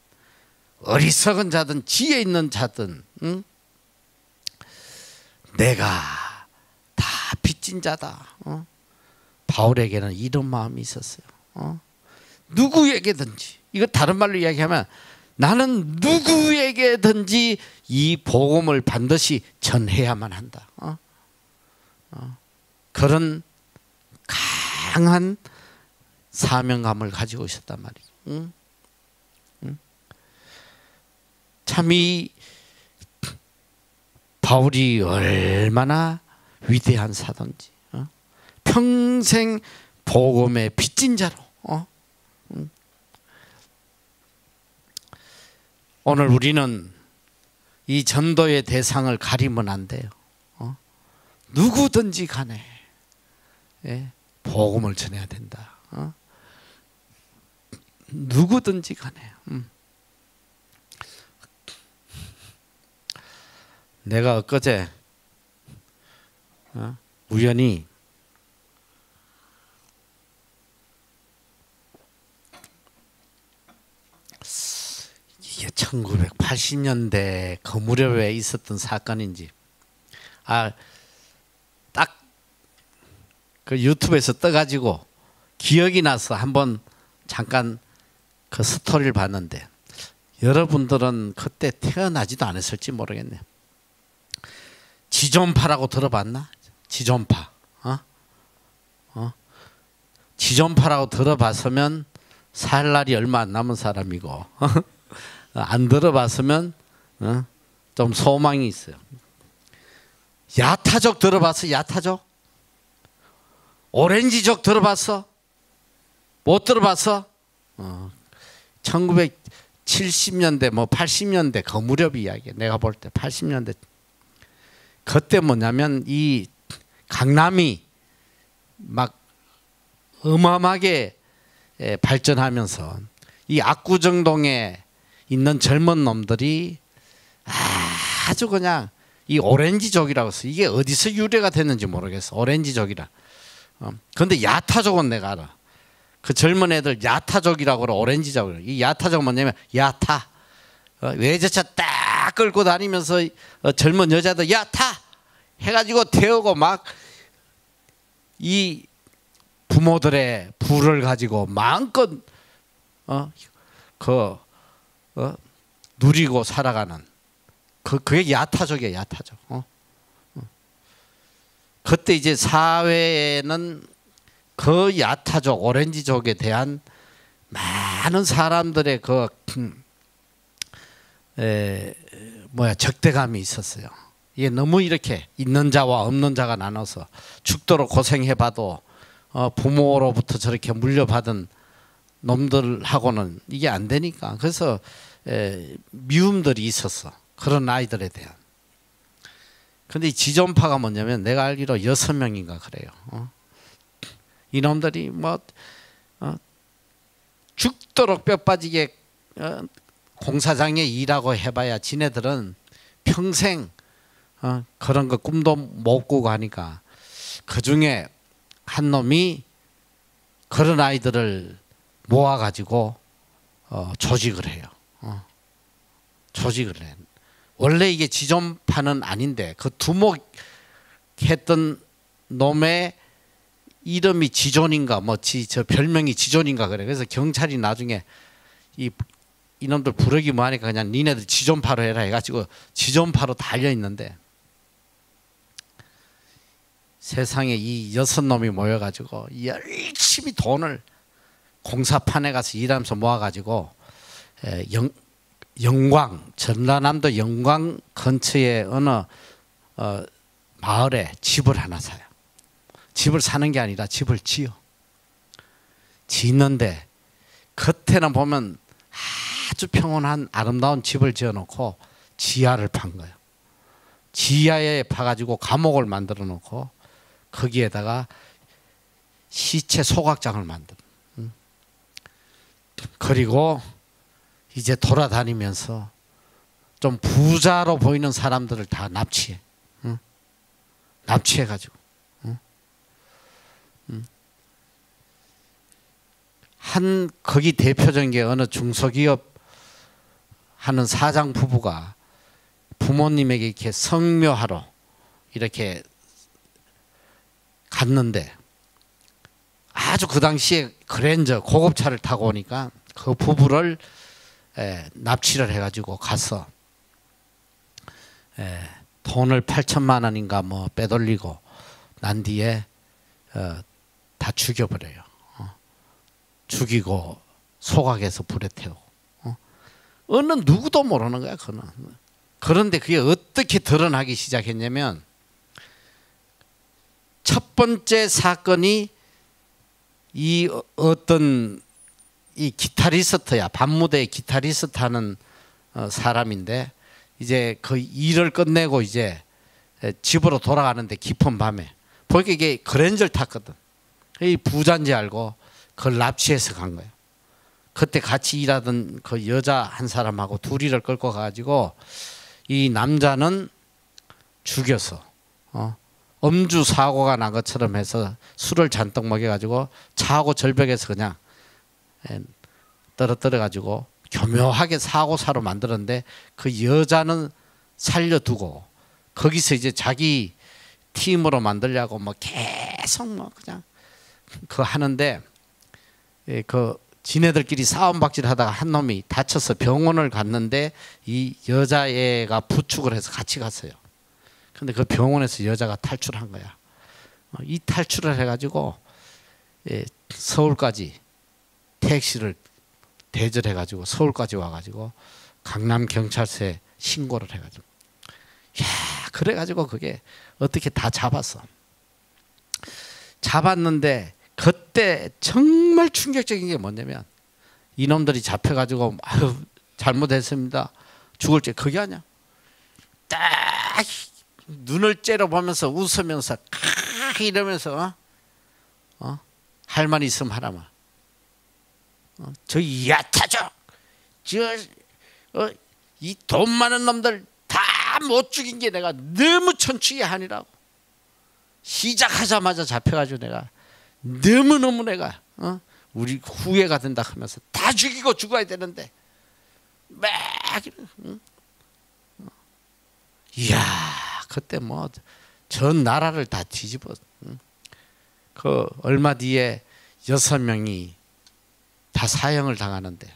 어리석은 자든 지혜 있는 자든 내가 다 빚진 자다. 바울에게는 이런 마음이 있었어요. 누구에게든지, 이거 다른 말로 이야기하면 나는 누구에게든지 이 복음을 반드시 전해야만 한다. 그런 강한 사명감을 가지고 있었단 말이죠. 참 이 바울이 얼마나 위대한 사도인지, 평생 복음의 빚진 자로. 오늘 우리는 이 전도의 대상을 가리면 안 돼요. 누구든지 간에 복음을 전해야 된다. 누구든지 간에. 내가 엊그제 우연히 이게 1980년대 그 무렵에 있었던 사건인지 딱 그 유튜브에서 떠가지고 기억이 나서 한번 잠깐 그 스토리를 봤는데, 여러분들은 그때 태어나지도 않았을지 모르겠네요. 지존파라고 들어봤나? 지존파. 지존파라고 들어봤으면 살 날이 얼마 안 남은 사람이고 안 들어봤으면 좀 소망이 있어요. 야타족 들어봤어? 야타족? 오렌지족 들어봤어? 못 들어봤어? 1970년대 뭐 80년대 그 무렵 이야기야. 내가 볼 때 80년대. 그때 뭐냐면 이 강남이 막 어마어마하게 발전하면서 이 압구정동에 있는 젊은 놈들이 아주 그냥 이 오렌지족이라고 해서, 이게 어디서 유래가 됐는지 모르겠어. 오렌지족이라. 근데 야타족은 내가 알아. 그 젊은 애들 야타족이라고 그래. 오렌지족이라고. 이 야타족은 뭐냐면 야타. 외제차 딱 끌고 다니면서 젊은 여자들 야타 해가지고 태우고 막 이 부모들의 부를 가지고 마음껏 누리고 살아가는 그게 야타족이야. 야타족. 그때 이제 사회에는 그 야타족 오렌지족에 대한 많은 사람들의 적대감이 있었어요. 이게 너무 이렇게 있는 자와 없는 자가 나눠서 죽도록 고생해봐도 부모로부터 저렇게 물려받은 놈들하고는 이게 안 되니까. 그래서 미움들이 있었어. 그런 아이들에 대한. 근데 이 지존파가 뭐냐면 내가 알기로 6명인가 그래요. 이놈들이 뭐 죽도록 뼈 빠지게 공사장에 일하고 해봐야 지네들은 평생 그런 거 꿈도 못 꾸고 하니까, 그 중에 한 놈이 그런 아이들을 모아가지고 조직을 해요. 조직을 해. 원래 이게 지존파는 아닌데 그 두목했던 놈의 이름이 지존인가 저 별명이 지존인가 그래. 그래서 경찰이 나중에 이놈들 부르기 뭐하니까 그냥 니네들 지존파로 해라 해가지고 지존파로 달려 있는데, 세상에 이 6놈이 모여가지고 열심히 돈을 공사판에 가서 일하면서 모아가지고 영광, 전라남도 영광 근처에 어느 마을에 집을 하나 사요. 집을 사는 게 아니라 집을 짓는데 겉에는 보면 아주 평온한 아름다운 집을 지어놓고 지하를 판 거예요. 지하에 파가지고 감옥을 만들어 놓고 거기에다가 시체 소각장을 만든. 그리고 이제 돌아다니면서 좀 부자로 보이는 사람들을 다 납치해. 납치해가지고. 거기 대표적인 게 어느 중소기업 하는 사장 부부가 부모님에게 이렇게 성묘하러 이렇게 갔는데 아주 그 당시에 그랜저 고급차를 타고 오니까 그 부부를 납치를 해가지고 가서 돈을 8천만 원인가 뭐 빼돌리고 난 뒤에 다 죽여버려요. 죽이고 소각해서 불에 태우고 어느 누구도 모르는 거야. 그는. 그런데 그게 어떻게 드러나기 시작했냐면 첫 번째 사건이 이 어떤 이 기타리스트야. 밤무대의 기타리스트 하는 사람인데 이제 그 일을 끝내고 이제 집으로 돌아가는데 깊은 밤에 보니까 이게 그랜저를 탔거든. 이 부자인지 알고 그걸 납치해서 간 거예요. 그때 같이 일하던 그 여자 한 사람하고 둘이를 끌고 가가지고 이 남자는 죽여서 음주 사고가 난 것처럼 해서 술을 잔뜩 먹여가지고 차하고 절벽에서 그냥 떨어뜨려가지고 교묘하게 사고사로 만들었는데 그 여자는 살려두고 거기서 이제 자기 팀으로 만들려고 뭐 계속 뭐 그냥 그거 하는데 그 지네들끼리 싸움박질 하다가 한 놈이 다쳐서 병원을 갔는데 이 여자애가 부축을 해서 같이 갔어요. 근데 그 병원에서 여자가 탈출한 거야. 이 탈출을 해가지고 서울까지 택시를 대절해가지고 서울까지 와가지고 강남경찰서에 신고를 해가지고 야 그래가지고 그게 어떻게 다 잡았어. 잡았는데 그때 정말 충격적인 게 뭐냐면 이놈들이 잡혀가지고 아유 잘못했습니다 죽을 죄 그게 아니야. 딱 눈을 째려보면서 웃으면서 이러면서 할 말 있으면 하라마. 저 야타족 이 돈 많은 놈들 다 못 죽인 게 내가 너무 천추의 한이라고. 시작하자마자 잡혀가지고 내가 너무너무 내가 우리 후회가 된다 하면서 다 죽이고 죽어야 되는데 막 이야 그때 뭐 전 나라를 다 뒤집어. 그 얼마 뒤에 6명이 다 사형을 당하는데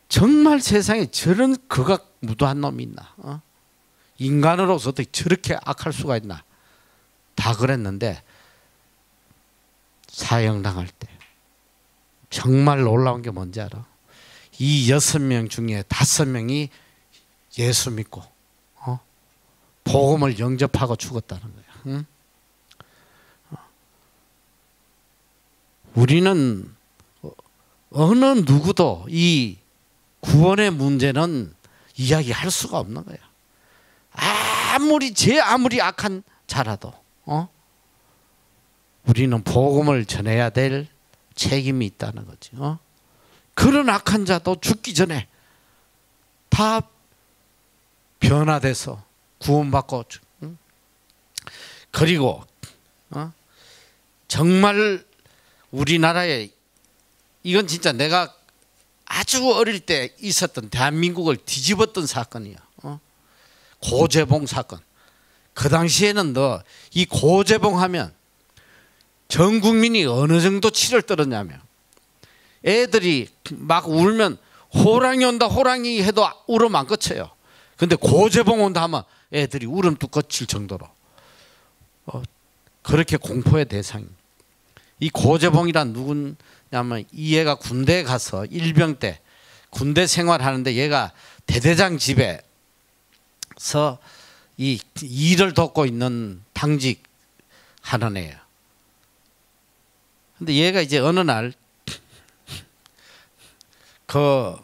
정말 세상에 저런 극악 무도한 놈이 있나. 인간으로서 어떻게 저렇게 악할 수가 있나. 다 그랬는데 사형당할 때 정말 놀라운 게 뭔지 알아? 이 6명 중에 5명이 예수 믿고 복음을 영접하고 죽었다는 거야. 응? 우리는 어느 누구도 이 구원의 문제는 이야기할 수가 없는 거야. 아무리 악한 자라도 우리는 복음을 전해야 될 책임이 있다는 거지. 그런 악한 자도 죽기 전에 다 변화돼서 구원받고 그리고 정말 우리나라에 이건 진짜 내가 아주 어릴 때 있었던 대한민국을 뒤집었던 사건이야. 고재봉 사건. 그 당시에는 너 이 고재봉 하면 전 국민이 어느 정도 치를 떨었냐면 애들이 막 울면 호랑이 온다 호랑이 해도 울음 안 그쳐요. 근데 고재봉 온다 하면 애들이 울음도 거칠 정도로 그렇게 공포의 대상이. 이 고재봉이란 누구냐면 이 얘가 군대에 가서 일병 때 군대 생활하는데 얘가 대대장 집에서 이 일을 돕고 있는 당직 하는 애예요. 근데 얘가 이제 어느 날 그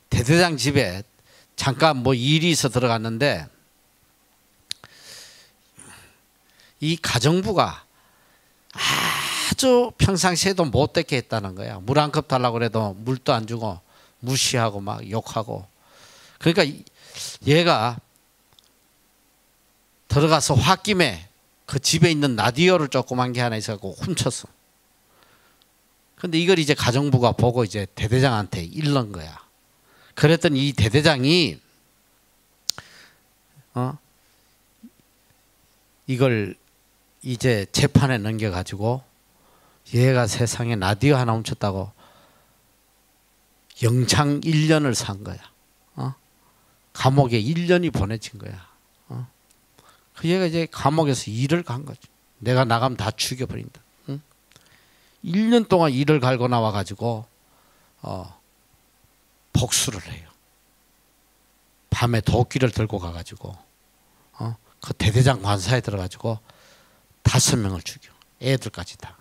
대대장 집에 잠깐 뭐 일이 있어 들어갔는데 이 가정부가 아주 평상시에도 못되게 했다는 거야. 물 한 컵 달라고 그래도 물도 안 주고 무시하고 막 욕하고. 그러니까 얘가 들어가서 홧김에 그 집에 있는 라디오를 조그만 게 하나 있어서 훔쳤어. 근데 이걸 이제 가정부가 보고 이제 대대장한테 일른 거야. 그랬더니 이 대대장이 이걸 이제 재판에 넘겨가지고 얘가 세상에 라디오 하나 훔쳤다고 영창 1년을 산 거야. 감옥에 1년이 보내진 거야. 그 얘가 이제 감옥에서 일을 간 거지. 내가 나가면 다 죽여버린다. 1년 동안 일을 갈고 나와가지고 복수를 해요. 밤에 도끼를 들고 가가지고 그 대대장 관사에 들어가지고 5명을 죽여. 애들까지 다.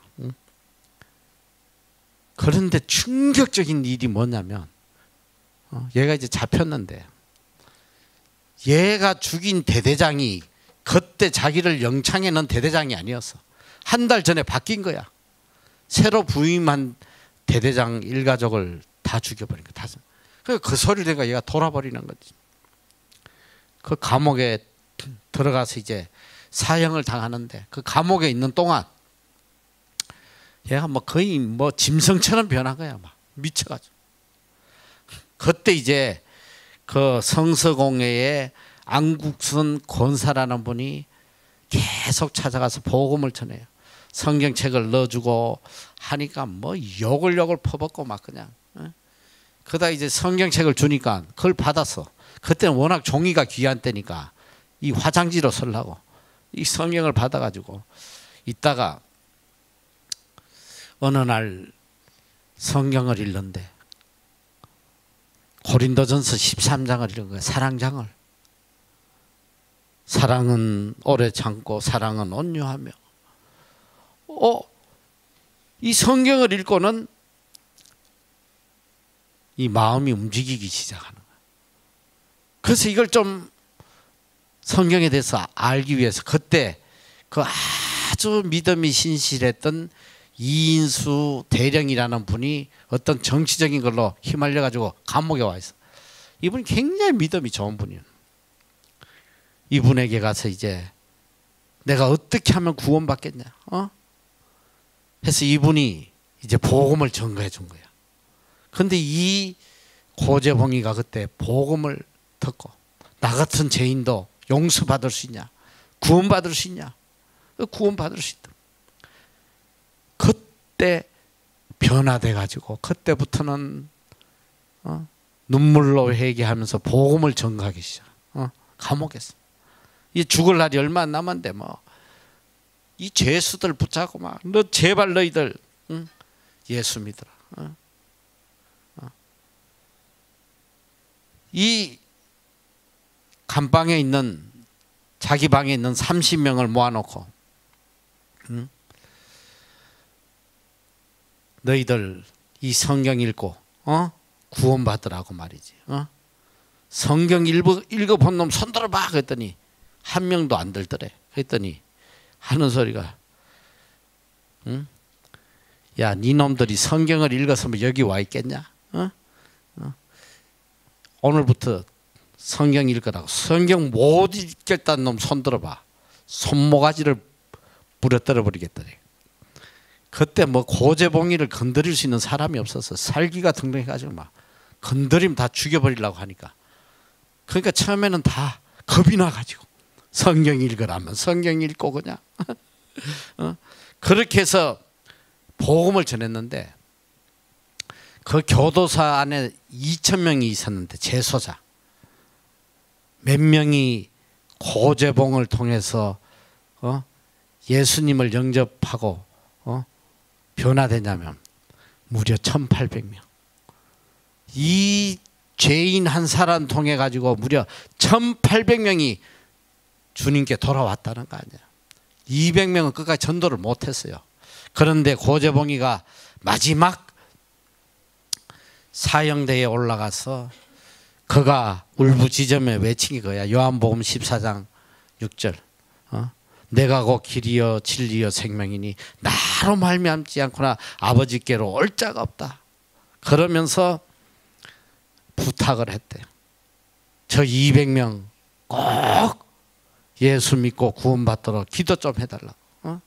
그런데 충격적인 일이 뭐냐면 얘가 이제 잡혔는데 얘가 죽인 대대장이 그때 자기를 영창에 넣은 대대장이 아니었어. 한 달 전에 바뀐 거야. 새로 부임한 대대장 일가족을 다 죽여버린 거야. 그 소리를 내가 얘가 돌아버리는 거지. 그 감옥에 들어가서 이제 사형을 당하는데 그 감옥에 있는 동안 얘가 뭐 거의 뭐 짐승처럼 변한 거야. 막 미쳐가지고. 그때 이제 그 성서공회에 안국선 권사라는 분이 계속 찾아가서 복음을 전해요. 성경책을 넣어주고 하니까 뭐 욕을 퍼붓고 막 그냥. 그러다 이제 성경책을 주니까 그걸 받았어. 그때는 워낙 종이가 귀한 때니까 이 화장지로 쓰려고 이 성경을 받아가지고 있다가 어느 날 성경을 읽는데 고린도전서 13장을 읽은 거예요. 사랑장을. 사랑은 오래 참고 사랑은 온유하며. 이 성경을 읽고는 이 마음이 움직이기 시작하는 거예요. 그래서 이걸 좀 성경에 대해서 알기 위해서 그때 그 아주 믿음이 신실했던 이인수 대령이라는 분이 어떤 정치적인 걸로 휘말려 가지고 감옥에 와 있어. 이분이 굉장히 믿음이 좋은 분이에요. 이분에게 가서 이제 내가 어떻게 하면 구원받겠냐, 해서 이분이 이제 복음을 전가해 준 거야. 근데 이 고재봉이가 그때 복음을 듣고 나 같은 죄인도 용서받을 수 있냐, 구원받을 수 있냐, 구원받을 수 있다. 그때 변화돼 가지고 그때부터는 눈물로 회개하면서 복음을 전가하기 시작. 감옥에서 이 죽을 날이 얼마 안 남았는데 뭐 이 죄수들 붙잡고 막 너 제발 너희들 예수 믿어라. 이 감방에 있는 자기 방에 있는 30명을 모아놓고 너희들 이 성경 읽고 구원받으라고 말이지. 성경 읽어본 놈 손들어봐 그랬더니 한 명도 안 들더래. 그랬더니 하는 소리가 야, 니 놈들이 성경을 읽었으면 여기 와 있겠냐? 오늘부터 성경 읽으라고. 성경 못 읽겠다는 놈 손들어봐. 손모가지를 부러뜨려 버리겠더니. 그때 뭐 고재봉이를 건드릴 수 있는 사람이 없어서 살기가 등등해가지고 막 건드리면 다 죽여버리려고 하니까. 그러니까 처음에는 다 겁이 나가지고 성경 읽으라면 성경 읽고 그냥 그렇게 해서 복음을 전했는데 그 교도소 안에 2,000명이 있었는데 재소자 몇 명이 고재봉을 통해서 예수님을 영접하고 변화되냐면 무려 1,800명. 이 죄인 한 사람 통해 가지고 무려 1,800명이 주님께 돌아왔다는 거 아니야. 200명은 끝까지 전도를 못했어요. 그런데 고재봉이가 마지막 사형대에 올라가서 그가 울부짖으며 외친 게 그거야. 요한복음 14장 6절. 내가 곧 길이요 진리요 생명이니 나로 말미암지 않거나 아버지께로 올 자가 없다. 그러면서 부탁을 했대. 저 200명 꼭 예수 믿고 구원받도록 기도 좀 해달라고.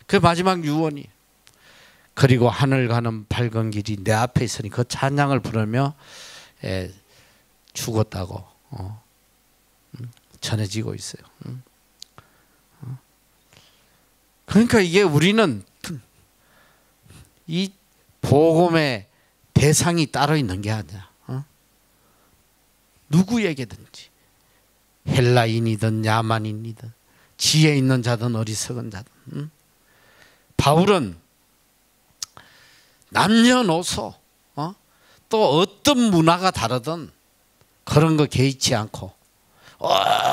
그 마지막 유언이. 그리고 하늘 가는 밝은 길이 내 앞에 있으니 그 찬양을 부르며 죽었다고 전해지고 있어요. 그러니까 이게 우리는 이 복음의 대상이 따로 있는 게 아니야. 누구에게든지 헬라인이든 야만인이든 지혜 있는 자든 어리석은 자든 바울은 남녀노소 또 어떤 문화가 다르든 그런 거 개의치 않고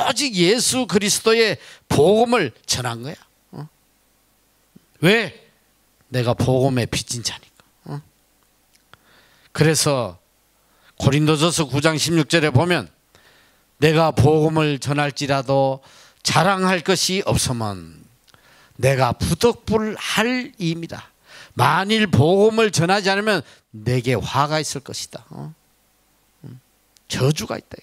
오직 예수 그리스도의 복음을 전한 거야. 왜? 내가 복음의 빚진 자니까. 그래서 고린도전서 9장 16절에 보면 내가 복음을 전할지라도 자랑할 것이 없으면 내가 부득불할 임이다. 만일 복음을 전하지 않으면 내게 화가 있을 것이다. 저주가 있다.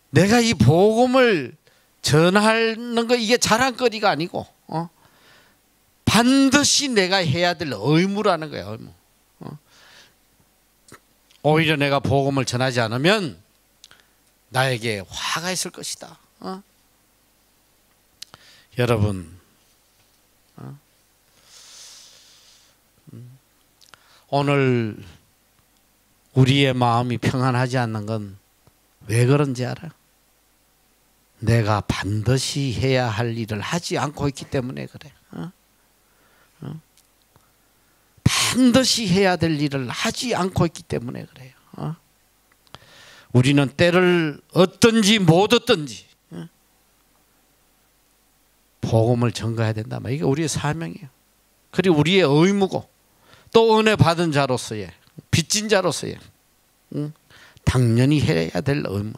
내가 이 복음을 전하는 거 이게 자랑거리가 아니고 반드시 내가 해야 될 의무라는 거야. 의무. 오히려 내가 복음을 전하지 않으면 나에게 화가 있을 것이다. 여러분, 오늘 우리의 마음이 평안하지 않는 건 왜 그런지 알아? 내가 반드시 해야 할 일을 하지 않고 있기 때문에 그래. 반드시 해야 될 일을 하지 않고 있기 때문에 그래요. 우리는 때를 얻든지 못 얻든지 복음을 전가해야 된다. 이게 우리의 사명이에요. 그리고 우리의 의무고 또 은혜 받은 자로서의 빚진 자로서의 당연히 해야 될 의무.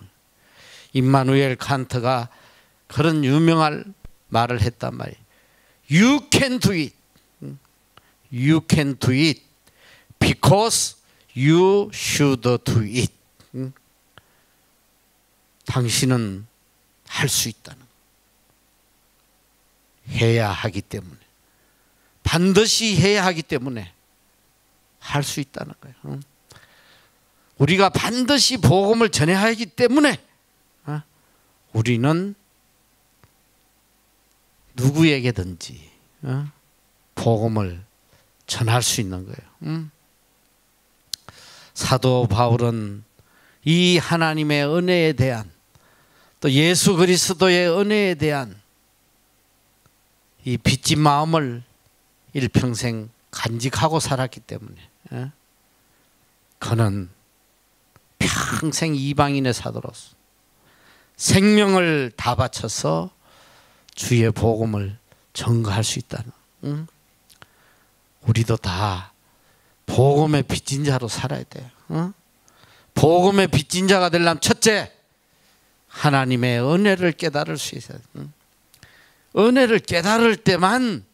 임마누엘 칸트가 그런 유명한 말을 했단 말이에요. You can do it. You can do it because you should do it. 당신은 할 수 있다는 거. 해야 하기 때문에 반드시 해야 하기 때문에 할 수 있다는 거예요. 우리가 반드시 복음을 전해야 하기 때문에 우리는 누구에게든지 복음을 전할 수 있는 거예요. 사도 바울은 이 하나님의 은혜에 대한 또 예수 그리스도의 은혜에 대한 이 빚진 마음을 일평생 간직하고 살았기 때문에 그는 평생 이방인의 사도로서 생명을 다 바쳐서 주의 복음을 전가할 수 있다는. 우리도 다 복음의 빚진 자로 살아야 돼요. 복음의 빚진 자가 되려면 첫째, 하나님의 은혜를 깨달을 수 있어야 돼요. 은혜를 깨달을 때만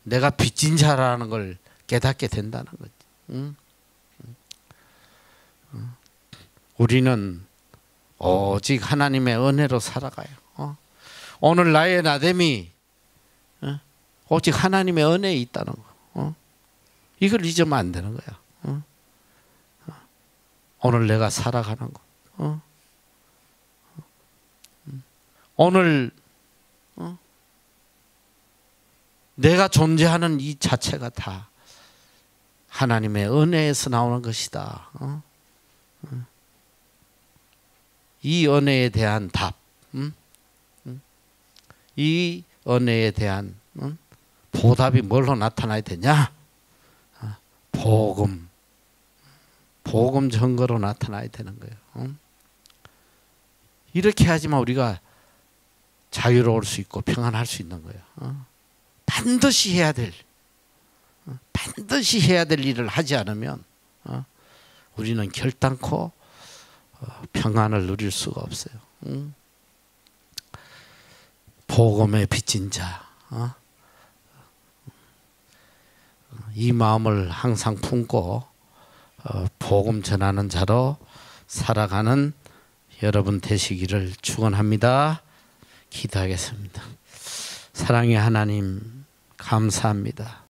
내가 빚진 자라는 걸 깨닫게 된다는 거지. 우리는 오직 하나님의 은혜로 살아가요. 오늘 나의 나됨이 오직 하나님의 은혜에 있다는 거. 이걸 잊으면 안 되는 거야. 오늘 내가 살아가는 거. 오늘 내가 존재하는 이 자체가 다 하나님의 은혜에서 나오는 것이다. 이 은혜에 대한 답, 이 은혜에 대한 보답이 뭘로 나타나야 되냐? 복음 증거로 나타나야 되는 거예요. 이렇게 하지만 우리가 자유로울 수 있고 평안할 수 있는 거예요. 반드시 해야 될 일을 하지 않으면 우리는 결단코 평안을 누릴 수가 없어요. 복음의 빚진 자, 이 마음을 항상 품고 복음 전하는 자로 살아가는 여러분 되시기를 축원합니다. 기도하겠습니다. 사랑의 하나님 감사합니다.